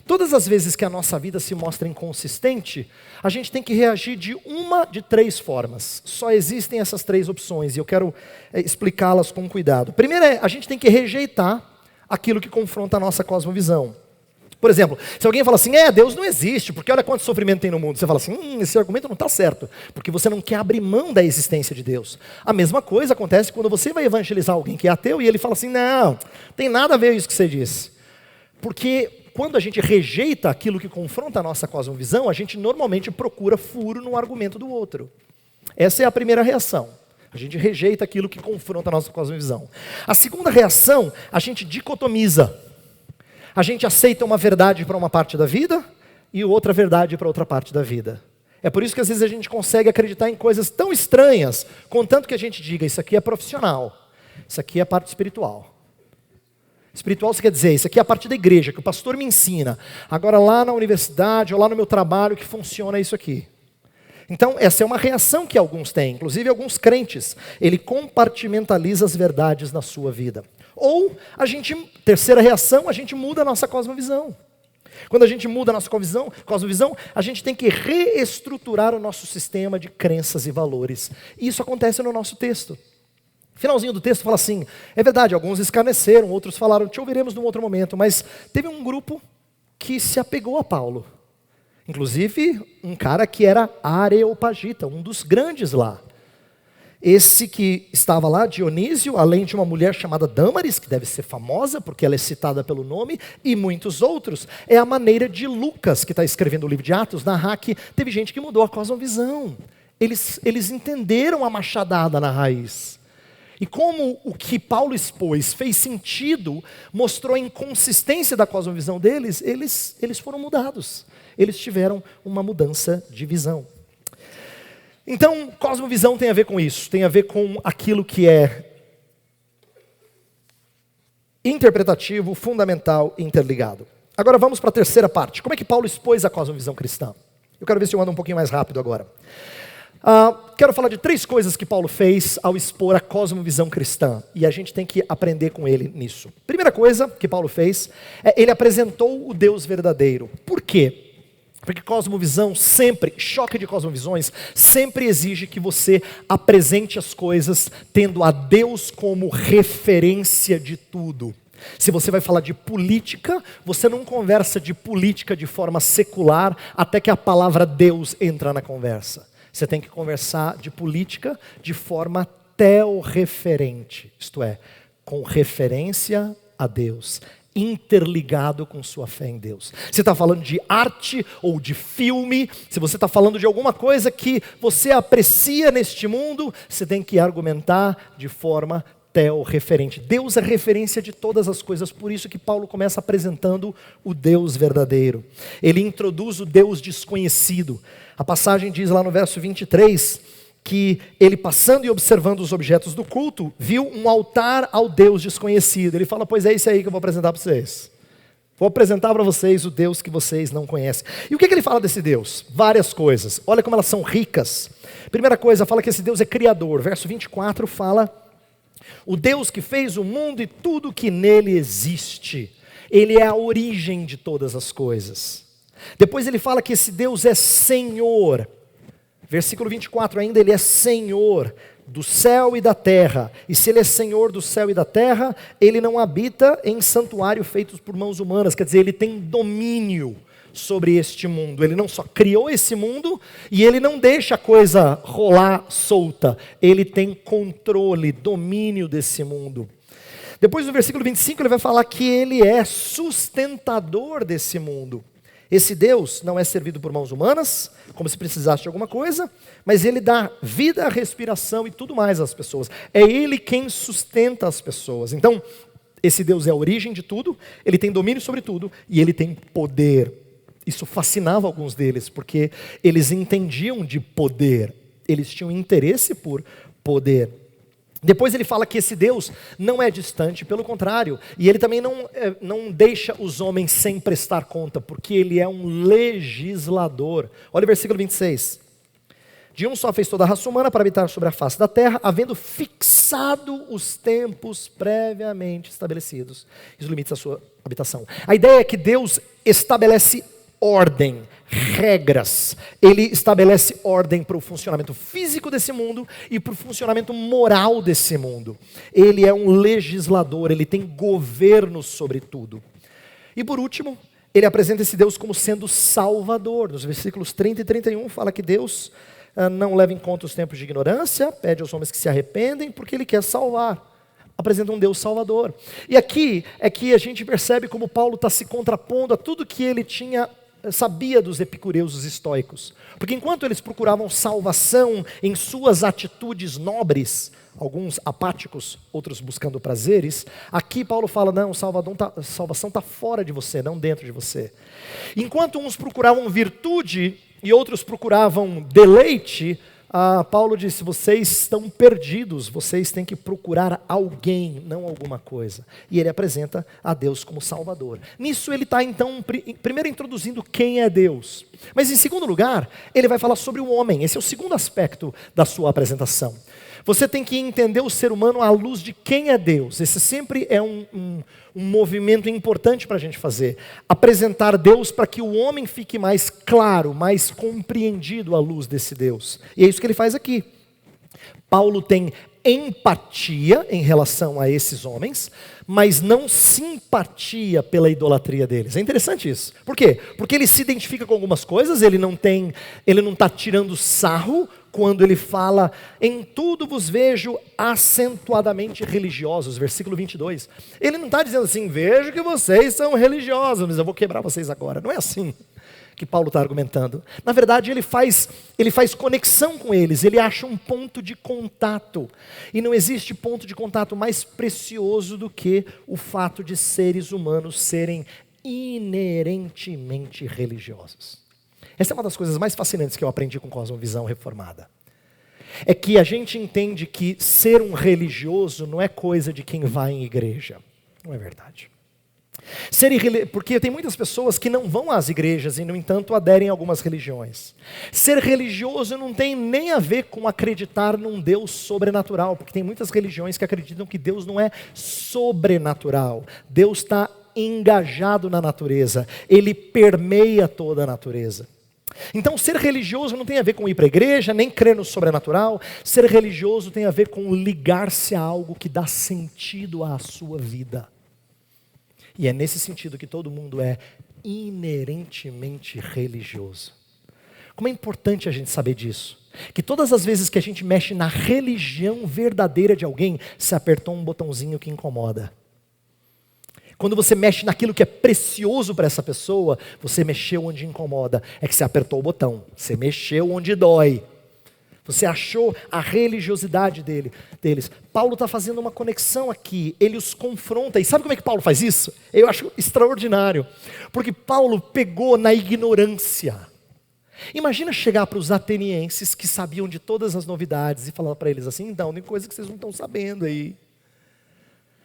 Todas as vezes que a nossa vida se mostra inconsistente, a gente tem que reagir de uma de três formas. Só existem essas três opções e eu quero explicá-las com cuidado. Primeiro a gente tem que rejeitar aquilo que confronta a nossa cosmovisão. Por exemplo, se alguém fala assim, Deus não existe, porque olha quanto sofrimento tem no mundo. Você fala assim, esse argumento não está certo, porque você não quer abrir mão da existência de Deus. A mesma coisa acontece quando você vai evangelizar alguém que é ateu e ele fala assim, não, tem nada a ver isso que você disse. Porque quando a gente rejeita aquilo que confronta a nossa cosmovisão, a gente normalmente procura furo no argumento do outro. Essa é a primeira reação. A gente rejeita aquilo que confronta a nossa cosmovisão. A segunda reação, a gente dicotomiza. A gente aceita uma verdade para uma parte da vida e outra verdade para outra parte da vida. É por isso que às vezes a gente consegue acreditar em coisas tão estranhas, contanto que a gente diga, isso aqui é profissional, isso aqui é a parte espiritual. Espiritual isso quer dizer, isso aqui é a parte da igreja, que o pastor me ensina. Agora lá na universidade ou lá no meu trabalho que funciona isso aqui. Então essa é uma reação que alguns têm, inclusive alguns crentes. Ele compartimentaliza as verdades na sua vida. Ou terceira reação, a gente muda a nossa cosmovisão. Quando a gente muda a nossa cosmovisão, a gente tem que reestruturar o nosso sistema de crenças e valores. E isso acontece no nosso texto. Finalzinho do texto fala assim, é verdade, alguns escarneceram, outros falaram, te ouviremos num outro momento, mas teve um grupo que se apegou a Paulo. Inclusive, um cara que era Areopagita, um dos grandes lá. Esse que estava lá, Dionísio, além de uma mulher chamada Dâmaris, que deve ser famosa, porque ela é citada pelo nome, e muitos outros, é a maneira de Lucas, que está escrevendo o livro de Atos, narrar que teve gente que mudou a cosmovisão. Eles entenderam a machadada na raiz. E como o que Paulo expôs fez sentido, mostrou a inconsistência da cosmovisão deles, eles foram mudados. Eles tiveram uma mudança de visão. Então, cosmovisão tem a ver com isso, tem a ver com aquilo que é interpretativo, fundamental e interligado. Agora vamos para a terceira parte. Como é que Paulo expôs a cosmovisão cristã? Eu quero ver se eu ando um pouquinho mais rápido agora. Quero falar de 3 coisas que Paulo fez ao expor a cosmovisão cristã. E a gente tem que aprender com ele nisso. Primeira coisa que Paulo fez, ele apresentou o Deus verdadeiro. Por quê? Porque cosmovisão sempre, choque de cosmovisões, sempre exige que você apresente as coisas tendo a Deus como referência de tudo. Se você vai falar de política, você não conversa de política de forma secular até que a palavra Deus entra na conversa. Você tem que conversar de política de forma teorreferente, isto é, com referência a Deus, interligado com sua fé em Deus. Você está falando de arte ou de filme, se você está falando de alguma coisa que você aprecia neste mundo, você tem que argumentar de forma teorreferente. Deus é referência de todas as coisas, por isso que Paulo começa apresentando o Deus verdadeiro. Ele introduz o Deus desconhecido. A passagem diz lá no verso 23, que ele passando e observando os objetos do culto, viu um altar ao Deus desconhecido. Ele fala, pois é esse aí que eu vou apresentar para vocês. Vou apresentar para vocês o Deus que vocês não conhecem. E o que ele fala desse Deus? Várias coisas. Olha como elas são ricas. Primeira coisa, fala que esse Deus é criador. Verso 24 fala, o Deus que fez o mundo e tudo que nele existe. Ele é a origem de todas as coisas. Depois ele fala que esse Deus é Senhor. Versículo 24 ainda, ele é Senhor do céu e da terra. E se ele é Senhor do céu e da terra, ele não habita em santuário feitos por mãos humanas. Quer dizer, ele tem domínio sobre este mundo. Ele não só criou esse mundo e ele não deixa a coisa rolar solta. Ele tem controle, domínio desse mundo. Depois no versículo 25 ele vai falar que ele é sustentador desse mundo. Esse Deus não é servido por mãos humanas, como se precisasse de alguma coisa, mas ele dá vida, respiração e tudo mais às pessoas. É ele quem sustenta as pessoas. Então, esse Deus é a origem de tudo, ele tem domínio sobre tudo e ele tem poder. Isso fascinava alguns deles, porque eles entendiam de poder, eles tinham interesse por poder. Depois ele fala que esse Deus não é distante, pelo contrário, e ele também não deixa os homens sem prestar conta, porque ele é um legislador. Olha o versículo 26. De um só fez toda a raça humana para habitar sobre a face da terra, havendo fixado os tempos previamente estabelecidos, e os limites da sua habitação. A ideia é que Deus estabelece ordem, regras. Ele estabelece ordem para o funcionamento físico desse mundo e para o funcionamento moral desse mundo. Ele é um legislador, ele tem governo sobre tudo. E por último, ele apresenta esse Deus como sendo salvador. Nos versículos 30 e 31 fala que Deus não leva em conta os tempos de ignorância, pede aos homens que se arrependem porque ele quer salvar. Apresenta um Deus salvador. E aqui é que a gente percebe como Paulo está se contrapondo a tudo que ele tinha sabia dos epicureus, os estoicos. Porque enquanto eles procuravam salvação em suas atitudes nobres, alguns apáticos, outros buscando prazeres, aqui Paulo fala, não, salvação está fora de você, não dentro de você. Enquanto uns procuravam virtude e outros procuravam deleite, Paulo disse, vocês estão perdidos, vocês têm que procurar alguém, não alguma coisa. E ele apresenta a Deus como Salvador. Nisso ele está então, primeiro introduzindo quem é Deus. Mas em segundo lugar, ele vai falar sobre o homem. Esse é o segundo aspecto da sua apresentação. Você tem que entender o ser humano à luz de quem é Deus. Esse sempre é um movimento importante para a gente fazer. Apresentar Deus para que o homem fique mais claro, mais compreendido à luz desse Deus. E é isso que ele faz aqui. Paulo tem empatia em relação a esses homens, mas não simpatia pela idolatria deles. É interessante isso. Por quê? Porque ele se identifica com algumas coisas, ele não está tirando sarro quando ele fala, em tudo vos vejo acentuadamente religiosos, versículo 22. Ele não está dizendo assim, vejo que vocês são religiosos, mas eu vou quebrar vocês agora. Não é assim que Paulo está argumentando. Na verdade, ele faz conexão com eles, ele acha um ponto de contato. E não existe ponto de contato mais precioso do que o fato de seres humanos serem inerentemente religiosos. Essa é uma das coisas mais fascinantes que eu aprendi com Cosmovisão Reformada. É que a gente entende que ser um religioso não é coisa de quem vai em igreja. Não é verdade. Porque tem muitas pessoas que não vão às igrejas e, no entanto, aderem a algumas religiões. Ser religioso não tem nem a ver com acreditar num Deus sobrenatural, porque tem muitas religiões que acreditam que Deus não é sobrenatural. Deus está engajado na natureza, Ele permeia toda a natureza. Então, ser religioso não tem a ver com ir para a igreja, nem crer no sobrenatural. Ser religioso tem a ver com ligar-se a algo que dá sentido à sua vida. E é nesse sentido que todo mundo é inerentemente religioso. Como é importante a gente saber disso. Que todas as vezes que a gente mexe na religião verdadeira de alguém, se apertou um botãozinho que incomoda. Quando você mexe naquilo que é precioso para essa pessoa, você mexeu onde incomoda. É que você apertou o botão, você mexeu onde dói. Você achou a religiosidade deles. Paulo está fazendo uma conexão aqui, ele os confronta. E sabe como é que Paulo faz isso? Eu acho extraordinário. Porque Paulo pegou na ignorância. Imagina chegar para os atenienses que sabiam de todas as novidades e falar para eles assim, então, tem coisa que vocês não estão sabendo aí.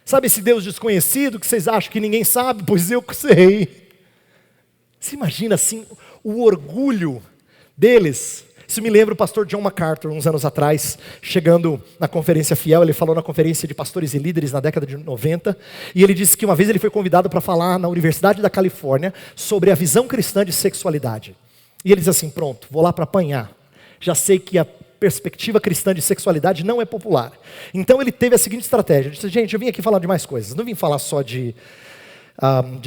Sabe esse Deus desconhecido que vocês acham que ninguém sabe? Pois eu sei. Você imagina assim o orgulho deles? Isso me lembra o pastor John MacArthur, uns anos atrás, chegando na Conferência Fiel, ele falou na conferência de pastores e líderes na década de 90, e ele disse que uma vez ele foi convidado para falar na Universidade da Califórnia sobre a visão cristã de sexualidade. E ele diz assim, pronto, vou lá para apanhar. Já sei que a perspectiva cristã de sexualidade não é popular. Então ele teve a seguinte estratégia, ele disse, gente, eu vim aqui falar de mais coisas, não vim falar só de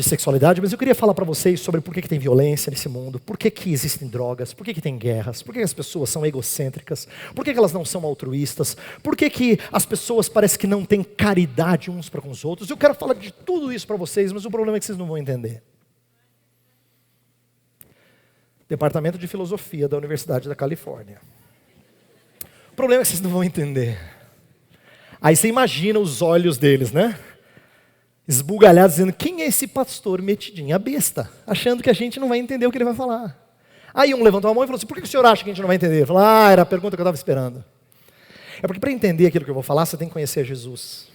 sexualidade, mas eu queria falar para vocês sobre por que tem violência nesse mundo, por que existem drogas, por que tem guerras, por que as pessoas são egocêntricas, por que elas não são altruístas, por que as pessoas parecem que não têm caridade uns para com os outros. Eu quero falar de tudo isso para vocês, mas o problema é que vocês não vão entender. Departamento de Filosofia da Universidade da Califórnia. O problema é que vocês não vão entender. Aí você imagina os olhos deles, né? Esbugalhados, dizendo, quem é esse pastor metidinho? A besta, achando que a gente não vai entender o que ele vai falar. Aí um levantou a mão e falou assim, por que o senhor acha que a gente não vai entender? Ele falou, era a pergunta que eu estava esperando. É porque para entender aquilo que eu vou falar, você tem que conhecer Jesus.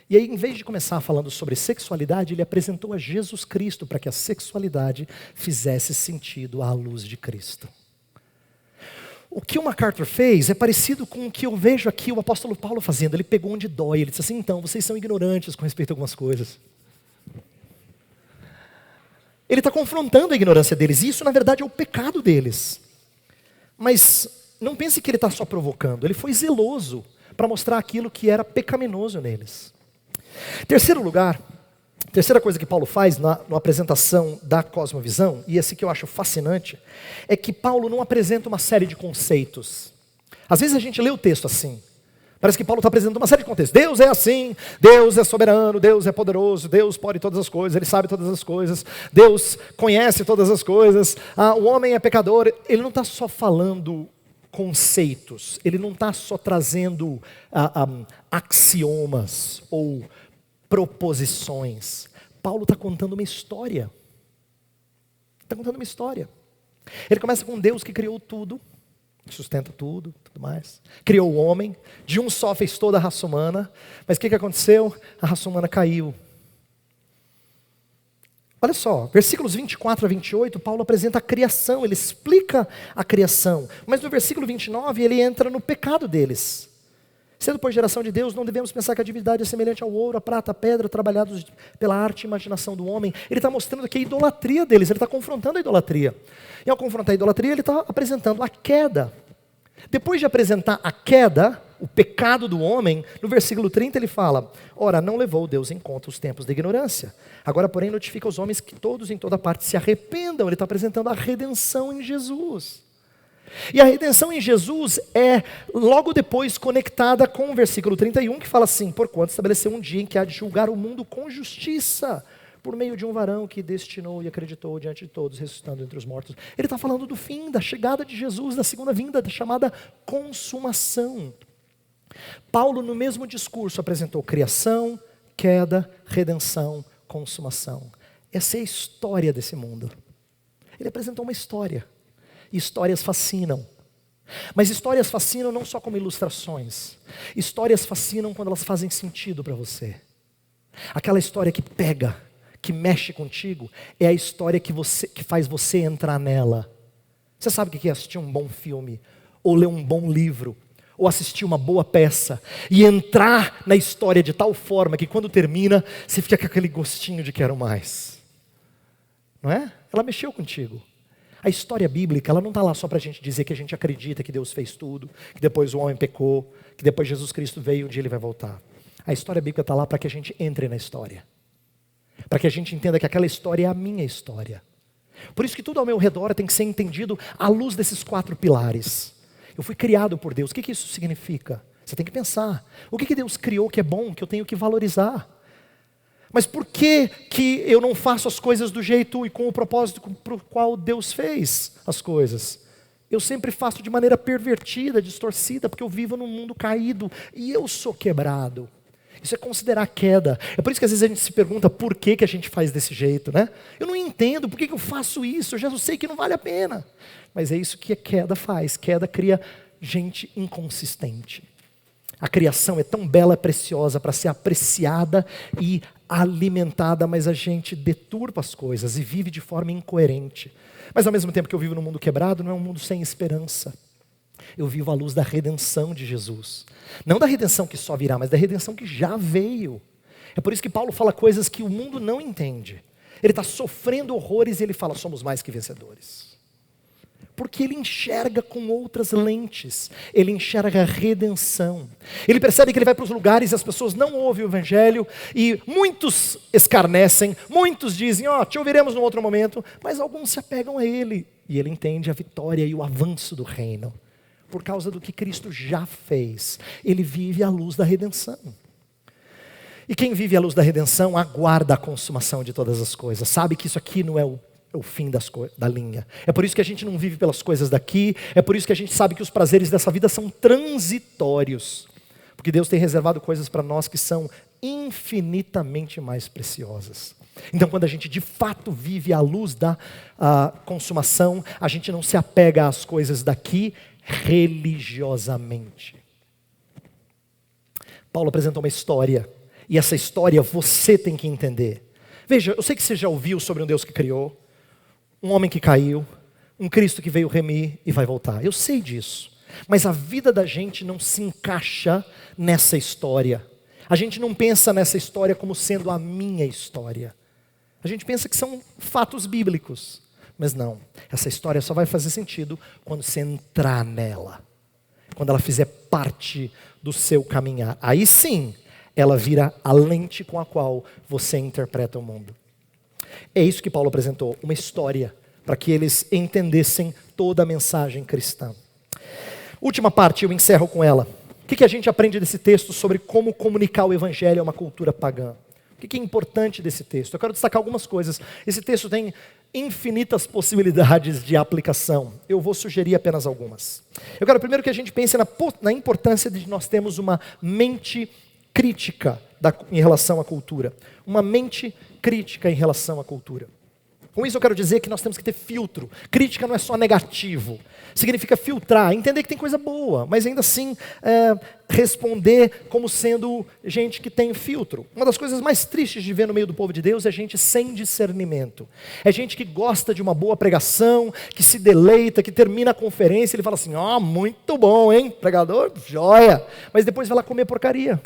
E aí, em vez de começar falando sobre sexualidade, ele apresentou a Jesus Cristo para que a sexualidade fizesse sentido à luz de Cristo. O que o MacArthur fez é parecido com o que eu vejo aqui o apóstolo Paulo fazendo. Ele pegou onde dói, ele disse assim, então, vocês são ignorantes com respeito a algumas coisas. Ele está confrontando a ignorância deles, e isso na verdade é o pecado deles. Mas não pense que ele está só provocando, ele foi zeloso para mostrar aquilo que era pecaminoso neles. Terceiro lugar, terceira coisa que Paulo faz na apresentação da cosmovisão, e esse que eu acho fascinante, é que Paulo não apresenta uma série de conceitos. Às vezes a gente lê o texto assim, Parece que Paulo está apresentando uma série de contextos. Deus é assim, Deus é soberano, Deus é poderoso, Deus pode todas as coisas, Ele sabe todas as coisas, Deus conhece todas as coisas, o homem é pecador. Ele não está só falando conceitos, ele não está só trazendo axiomas ou proposições. Paulo está contando uma história. Está contando uma história. Ele começa com Deus que criou tudo, sustenta tudo, tudo mais. Criou o homem, de um só fez toda a raça humana. Mas o que aconteceu? A raça humana caiu. Olha só, versículos 24 a 28, Paulo apresenta a criação, ele explica a criação. Mas no versículo 29, ele entra no pecado deles. Sendo por geração de Deus, não devemos pensar que a divindade é semelhante ao ouro, a prata, a pedra, trabalhados pela arte e imaginação do homem. Ele está mostrando aqui a idolatria deles, ele está confrontando a idolatria. E ao confrontar a idolatria, ele está apresentando a queda. Depois de apresentar a queda, o pecado do homem, no versículo 30 ele fala: ora, não levou Deus em conta os tempos da ignorância. Agora, porém, notifica aos homens que todos em toda parte se arrependam. Ele está apresentando a redenção em Jesus. E a redenção em Jesus é logo depois conectada com o versículo 31, que fala assim: porquanto estabeleceu um dia em que há de julgar o mundo com justiça, por meio de um varão que destinou e acreditou diante de todos, ressuscitando entre os mortos. Ele está falando do fim, da chegada de Jesus, da segunda vinda, da chamada consumação. Paulo, no mesmo discurso, apresentou criação, queda, redenção, consumação. Essa é a história desse mundo. Ele apresentou uma história. E histórias fascinam. Mas histórias fascinam não só como ilustrações. Histórias fascinam quando elas fazem sentido para você. Aquela história que pega, que mexe contigo, é a história que faz você entrar nela. Você sabe o que é assistir um bom filme, ou ler um bom livro, ou assistir uma boa peça, e entrar na história de tal forma que quando termina, você fica com aquele gostinho de quero mais. Não é? Ela mexeu contigo. A história bíblica, ela não está lá só para a gente dizer que a gente acredita que Deus fez tudo, que depois o homem pecou, que depois Jesus Cristo veio e um dia Ele vai voltar. A história bíblica está lá para que a gente entre na história. Para que a gente entenda que aquela história é a minha história. Por isso que tudo ao meu redor tem que ser entendido à luz desses 4 pilares. Eu fui criado por Deus. O que isso significa? Você tem que pensar. O que Deus criou que é bom, que eu tenho que valorizar? Mas por que eu não faço as coisas do jeito e com o propósito para o qual Deus fez as coisas? Eu sempre faço de maneira pervertida, distorcida, porque eu vivo num mundo caído e eu sou quebrado. Isso é considerar queda. É por isso que às vezes a gente se pergunta por que a gente faz desse jeito, né? Eu não entendo por que eu faço isso, eu já sei que não vale a pena. Mas é isso que a queda faz. Queda cria gente inconsistente. A criação é tão bela e preciosa para ser apreciada e alimentada, mas a gente deturpa as coisas e vive de forma incoerente. Mas ao mesmo tempo que eu vivo num mundo quebrado, não é um mundo sem esperança. Eu vivo à luz da redenção de Jesus. Não da redenção que só virá, mas da redenção que já veio. É por isso que Paulo fala coisas que o mundo não entende. Ele está sofrendo horrores e ele fala: somos mais que vencedores. Porque ele enxerga com outras lentes. Ele enxerga a redenção. Ele percebe que ele vai para os lugares e as pessoas não ouvem o evangelho. E muitos escarnecem, muitos dizem: te ouviremos num outro momento. Mas alguns se apegam a ele. E ele entende a vitória e o avanço do reino. Por causa do que Cristo já fez. Ele vive à luz da redenção. E quem vive à luz da redenção aguarda a consumação de todas as coisas. Sabe que isso aqui não é o fim da linha. É por isso que a gente não vive pelas coisas daqui. É por isso que a gente sabe que os prazeres dessa vida são transitórios. Porque Deus tem reservado coisas para nós que são infinitamente mais preciosas. Então, quando a gente de fato vive à luz da consumação, a gente não se apega às coisas daqui religiosamente. Paulo apresentou uma história. E essa história você tem que entender. Veja, eu sei que você já ouviu sobre um Deus que criou, um homem que caiu, um Cristo que veio remir e vai voltar. Eu sei disso. Mas a vida da gente não se encaixa nessa história. A gente não pensa nessa história como sendo a minha história. A gente pensa que são fatos bíblicos. Mas não. Essa história só vai fazer sentido quando você entrar nela. Quando ela fizer parte do seu caminhar. Aí sim, ela vira a lente com a qual você interpreta o mundo. É isso que Paulo apresentou, uma história, para que eles entendessem toda a mensagem cristã. Última parte, eu encerro com ela. O que a gente aprende desse texto sobre como comunicar o evangelho a uma cultura pagã? O que é importante desse texto? Eu quero destacar algumas coisas. Esse texto tem infinitas possibilidades de aplicação. Eu vou sugerir apenas algumas. Eu quero primeiro que a gente pense na importância de nós termos uma mente crítica em relação à cultura. Uma mente crítica em relação à cultura. Com isso eu quero dizer que nós temos que ter filtro. Crítica não é só negativo. Significa filtrar, entender que tem coisa boa, mas ainda assim responder como sendo gente que tem filtro. Uma das coisas mais tristes de ver no meio do povo de Deus é gente sem discernimento. É gente que gosta de uma boa pregação, que se deleita, que termina a conferência e ele fala assim, muito bom, hein, pregador, joia. Mas depois vai lá comer porcaria.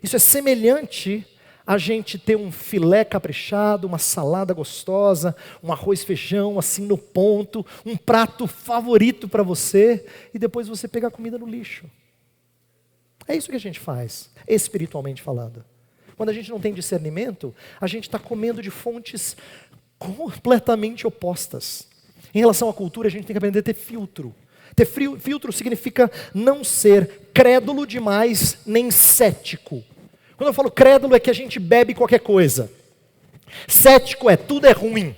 Isso é semelhante a gente ter um filé caprichado, uma salada gostosa, um arroz e feijão assim no ponto, um prato favorito para você, e depois você pegar a comida no lixo. É isso que a gente faz, espiritualmente falando. Quando a gente não tem discernimento, a gente está comendo de fontes completamente opostas. Em relação à cultura, a gente tem que aprender a ter filtro. Ter filtro significa não ser crédulo demais, nem cético. Quando eu falo crédulo é que a gente bebe qualquer coisa. Cético é tudo é ruim.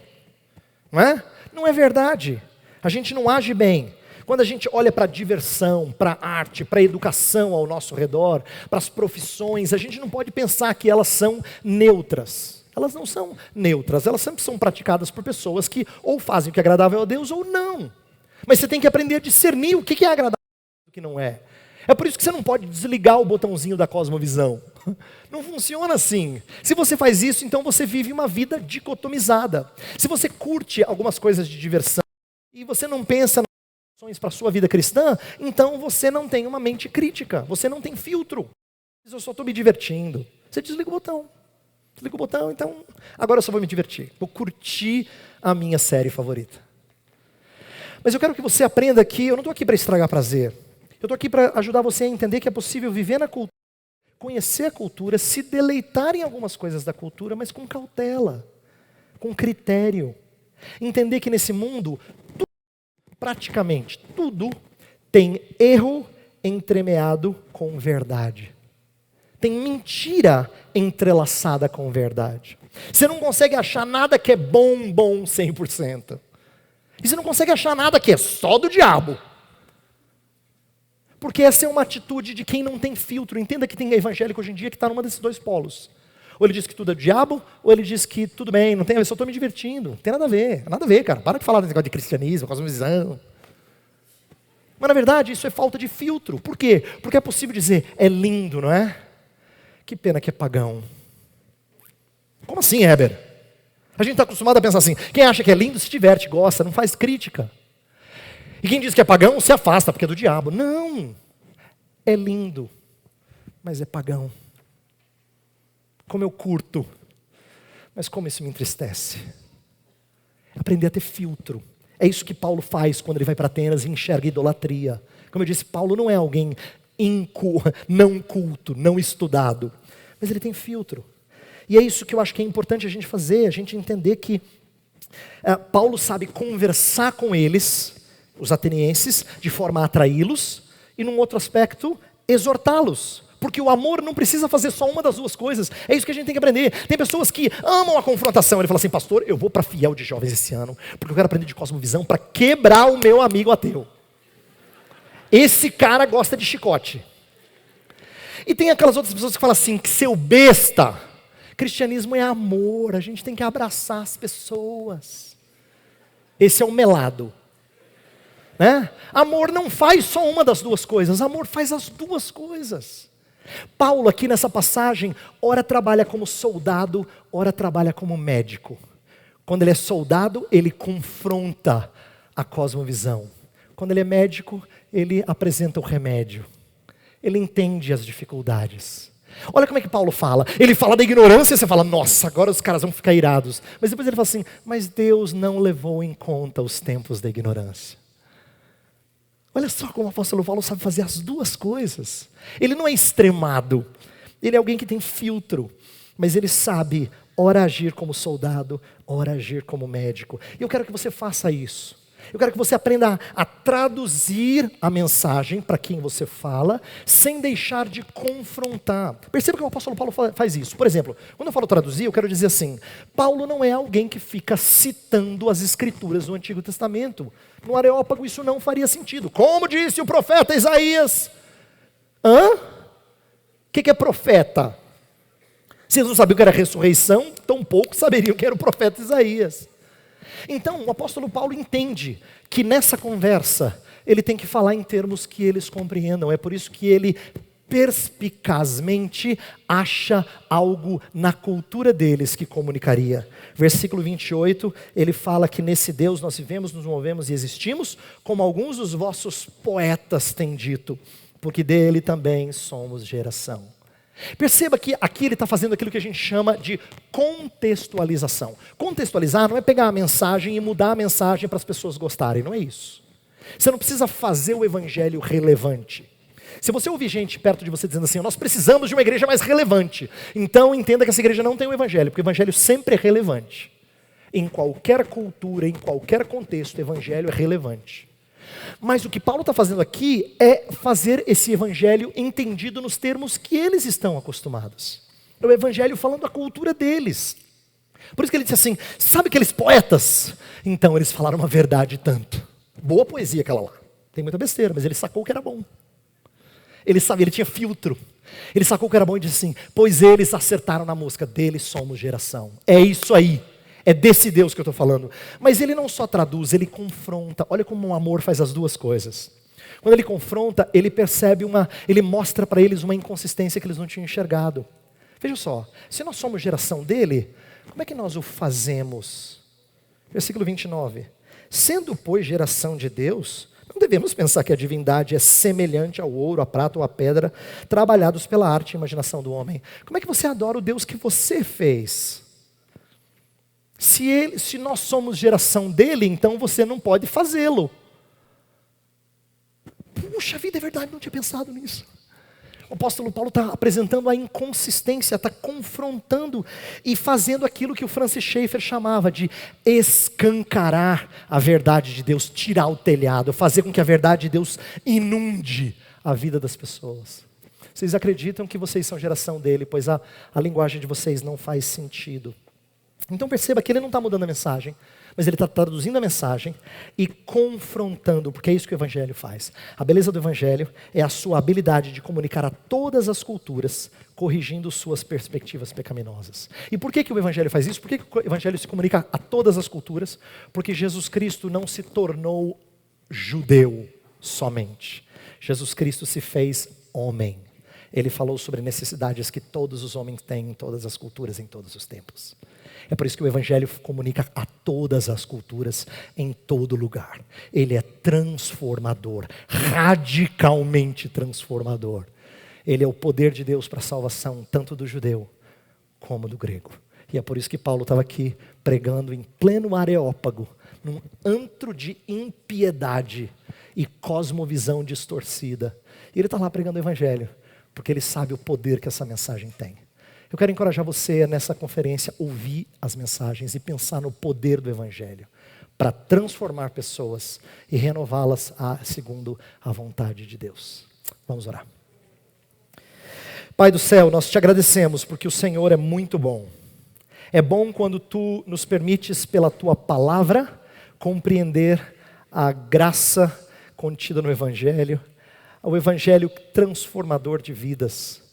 Não é? Não é verdade. A gente não age bem. Quando a gente olha para a diversão, para a arte, para a educação ao nosso redor, para as profissões, a gente não pode pensar que elas são neutras. Elas não são neutras, elas sempre são praticadas por pessoas que ou fazem o que é agradável a Deus ou não. Mas você tem que aprender a discernir o que é agradável e o que não é. É por isso que você não pode desligar o botãozinho da cosmovisão. Não funciona assim. Se você faz isso, então você vive uma vida dicotomizada. Se você curte algumas coisas de diversão e você não pensa nas opções para a sua vida cristã, então você não tem uma mente crítica, você não tem filtro. Eu só estou me divertindo. Você desliga o botão. Desliga o botão, então agora eu só vou me divertir. Vou curtir a minha série favorita. Mas eu quero que você aprenda que eu não estou aqui para estragar prazer. Eu estou aqui para ajudar você a entender que é possível viver na cultura, conhecer a cultura, se deleitar em algumas coisas da cultura, mas com cautela, com critério. Entender que nesse mundo, praticamente tudo tem erro entremeado com verdade. Tem mentira entrelaçada com verdade. Você não consegue achar nada que é bom 100%. E você não consegue achar nada que é só do diabo. Porque essa é uma atitude de quem não tem filtro. Entenda que tem evangélico hoje em dia que está numa desses dois polos. Ou ele diz que tudo é do diabo, ou ele diz que tudo bem, não tem, eu só estou me divertindo. Não tem nada a ver, cara. Para de falar desse negócio de cristianismo, cosmovisão. Mas na verdade isso é falta de filtro. Por quê? Porque é possível dizer, é lindo, não é? Que pena que é pagão. Como assim, Heber? A gente está acostumado a pensar assim, quem acha que é lindo se diverte, gosta, não faz crítica. E quem diz que é pagão se afasta, porque é do diabo. Não, é lindo, mas é pagão. Como eu curto, mas como isso me entristece. Aprender a ter filtro. É isso que Paulo faz quando ele vai para Atenas e enxerga idolatria. Como eu disse, Paulo não é alguém não culto, não estudado, mas ele tem filtro. E é isso que eu acho que é importante a gente fazer, a gente entender que Paulo sabe conversar com eles, os atenienses, de forma a atraí-los, e num outro aspecto, exortá-los. Porque o amor não precisa fazer só uma das duas coisas. É isso que a gente tem que aprender. Tem pessoas que amam a confrontação. Ele fala assim, pastor, eu vou para Fiel de Jovens esse ano, porque eu quero aprender de cosmovisão para quebrar o meu amigo ateu. Esse cara gosta de chicote. E tem aquelas outras pessoas que falam assim, que seu besta. Cristianismo é amor, a gente tem que abraçar as pessoas. Esse é o melado. Né? Amor não faz só uma das duas coisas, amor faz as duas coisas. Paulo aqui nessa passagem, ora trabalha como soldado, ora trabalha como médico. Quando ele é soldado, ele confronta a cosmovisão. Quando ele é médico, ele apresenta o remédio. Ele entende as dificuldades. Olha como é que Paulo fala. Ele fala da ignorância, você fala, nossa, agora os caras vão ficar irados. Mas depois ele fala assim, mas Deus não levou em conta os tempos da ignorância. Olha só como o apóstolo Paulo sabe fazer as duas coisas. Ele não é extremado. Ele é alguém que tem filtro. Mas ele sabe, ora agir como soldado, ora agir como médico. E eu quero que você faça isso. Eu quero que você aprenda a traduzir a mensagem para quem você fala, sem deixar de confrontar. Perceba que o apóstolo Paulo faz isso. Por exemplo, quando eu falo traduzir, eu quero dizer assim, Paulo não é alguém que fica citando as escrituras do Antigo Testamento. No Areópago isso não faria sentido. Como disse o profeta Isaías? O que é profeta? Se eles não sabiam o que era ressurreição, tão pouco saberiam que era o profeta Isaías. Então, o apóstolo Paulo entende que nessa conversa, ele tem que falar em termos que eles compreendam. É por isso que ele perspicazmente acha algo na cultura deles que comunicaria. Versículo 28, ele fala que nesse Deus nós vivemos, nos movemos e existimos, como alguns dos vossos poetas têm dito, porque dele também somos geração. Perceba que aqui ele está fazendo aquilo que a gente chama de contextualização. Contextualizar não é pegar a mensagem e mudar a mensagem para as pessoas gostarem, não é isso. Você não precisa fazer o evangelho relevante. Se você ouvir gente perto de você dizendo assim, nós precisamos de uma igreja mais relevante, então entenda que essa igreja não tem o evangelho, porque o evangelho sempre é relevante. Em qualquer cultura, em qualquer contexto, o evangelho é relevante. Mas o que Paulo está fazendo aqui é fazer esse evangelho entendido nos termos que eles estão acostumados. É o evangelho falando da cultura deles. Por isso que ele disse assim, sabe aqueles poetas? Então eles falaram uma verdade tanto. Boa poesia aquela lá. Tem muita besteira, mas ele sacou que era bom. Ele sabia, ele tinha filtro. Ele sacou que era bom e disse assim, pois eles acertaram na música, deles somos geração. É isso aí. É desse Deus que eu estou falando. Mas ele não só traduz, ele confronta. Olha como o amor faz as duas coisas. Quando ele confronta, ele percebe ele mostra para eles uma inconsistência que eles não tinham enxergado. Veja só, se nós somos geração dele, como é que nós o fazemos? Versículo 29. Sendo, pois, geração de Deus, não devemos pensar que a divindade é semelhante ao ouro, à prata ou à pedra, trabalhados pela arte e imaginação do homem. Como é que você adora o Deus que você fez? Se nós somos geração dele, então você não pode fazê-lo. Puxa vida, é verdade, não tinha pensado nisso. O apóstolo Paulo está apresentando a inconsistência, está confrontando e fazendo aquilo que o Francis Schaeffer chamava de escancarar a verdade de Deus, tirar o telhado, fazer com que a verdade de Deus inunde a vida das pessoas. Vocês acreditam que vocês são geração dele, pois a linguagem de vocês não faz sentido. Então perceba que ele não está mudando a mensagem, mas ele está traduzindo a mensagem e confrontando, porque é isso que o evangelho faz. A beleza do evangelho é a sua habilidade de comunicar a todas as culturas, corrigindo suas perspectivas pecaminosas. E por que o evangelho faz isso? Por que o evangelho se comunica a todas as culturas? Porque Jesus Cristo não se tornou judeu somente. Jesus Cristo se fez homem. Ele falou sobre necessidades que todos os homens têm em todas as culturas, em todos os tempos. É por isso que o evangelho comunica a todas as culturas, em todo lugar. Ele é transformador, radicalmente transformador. Ele é o poder de Deus para a salvação, tanto do judeu como do grego. E é por isso que Paulo estava aqui pregando em pleno Areópago, num antro de impiedade e cosmovisão distorcida. E ele está lá pregando o evangelho, porque ele sabe o poder que essa mensagem tem. Eu quero encorajar você nessa conferência a ouvir as mensagens e pensar no poder do evangelho para transformar pessoas e renová-las segundo a vontade de Deus. Vamos orar. Pai do céu, nós te agradecemos porque o Senhor é muito bom. É bom quando tu nos permites pela tua palavra compreender a graça contida no evangelho, o evangelho transformador de vidas.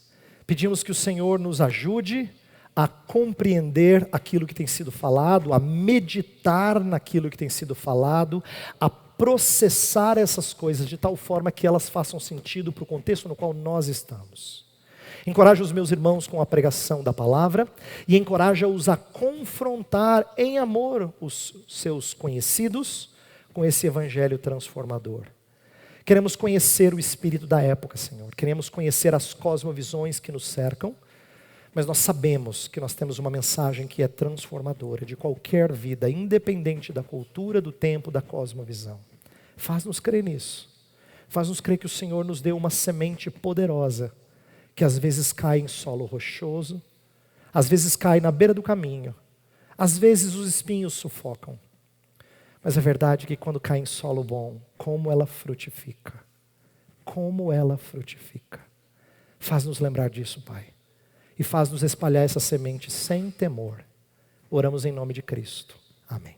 Pedimos que o Senhor nos ajude a compreender aquilo que tem sido falado, a meditar naquilo que tem sido falado, a processar essas coisas de tal forma que elas façam sentido para o contexto no qual nós estamos. Encoraja os meus irmãos com a pregação da palavra e encoraja-os a confrontar em amor os seus conhecidos com esse evangelho transformador. Queremos conhecer o espírito da época, Senhor. Queremos conhecer as cosmovisões que nos cercam, mas nós sabemos que nós temos uma mensagem que é transformadora de qualquer vida, independente da cultura, do tempo, da cosmovisão. Faz-nos crer nisso. Faz-nos crer que o Senhor nos deu uma semente poderosa, que às vezes cai em solo rochoso, às vezes cai na beira do caminho, às vezes os espinhos sufocam. Mas é verdade que quando cai em solo bom, como ela frutifica. Como ela frutifica. Faz-nos lembrar disso, Pai. E faz-nos espalhar essa semente sem temor. Oramos em nome de Cristo. Amém.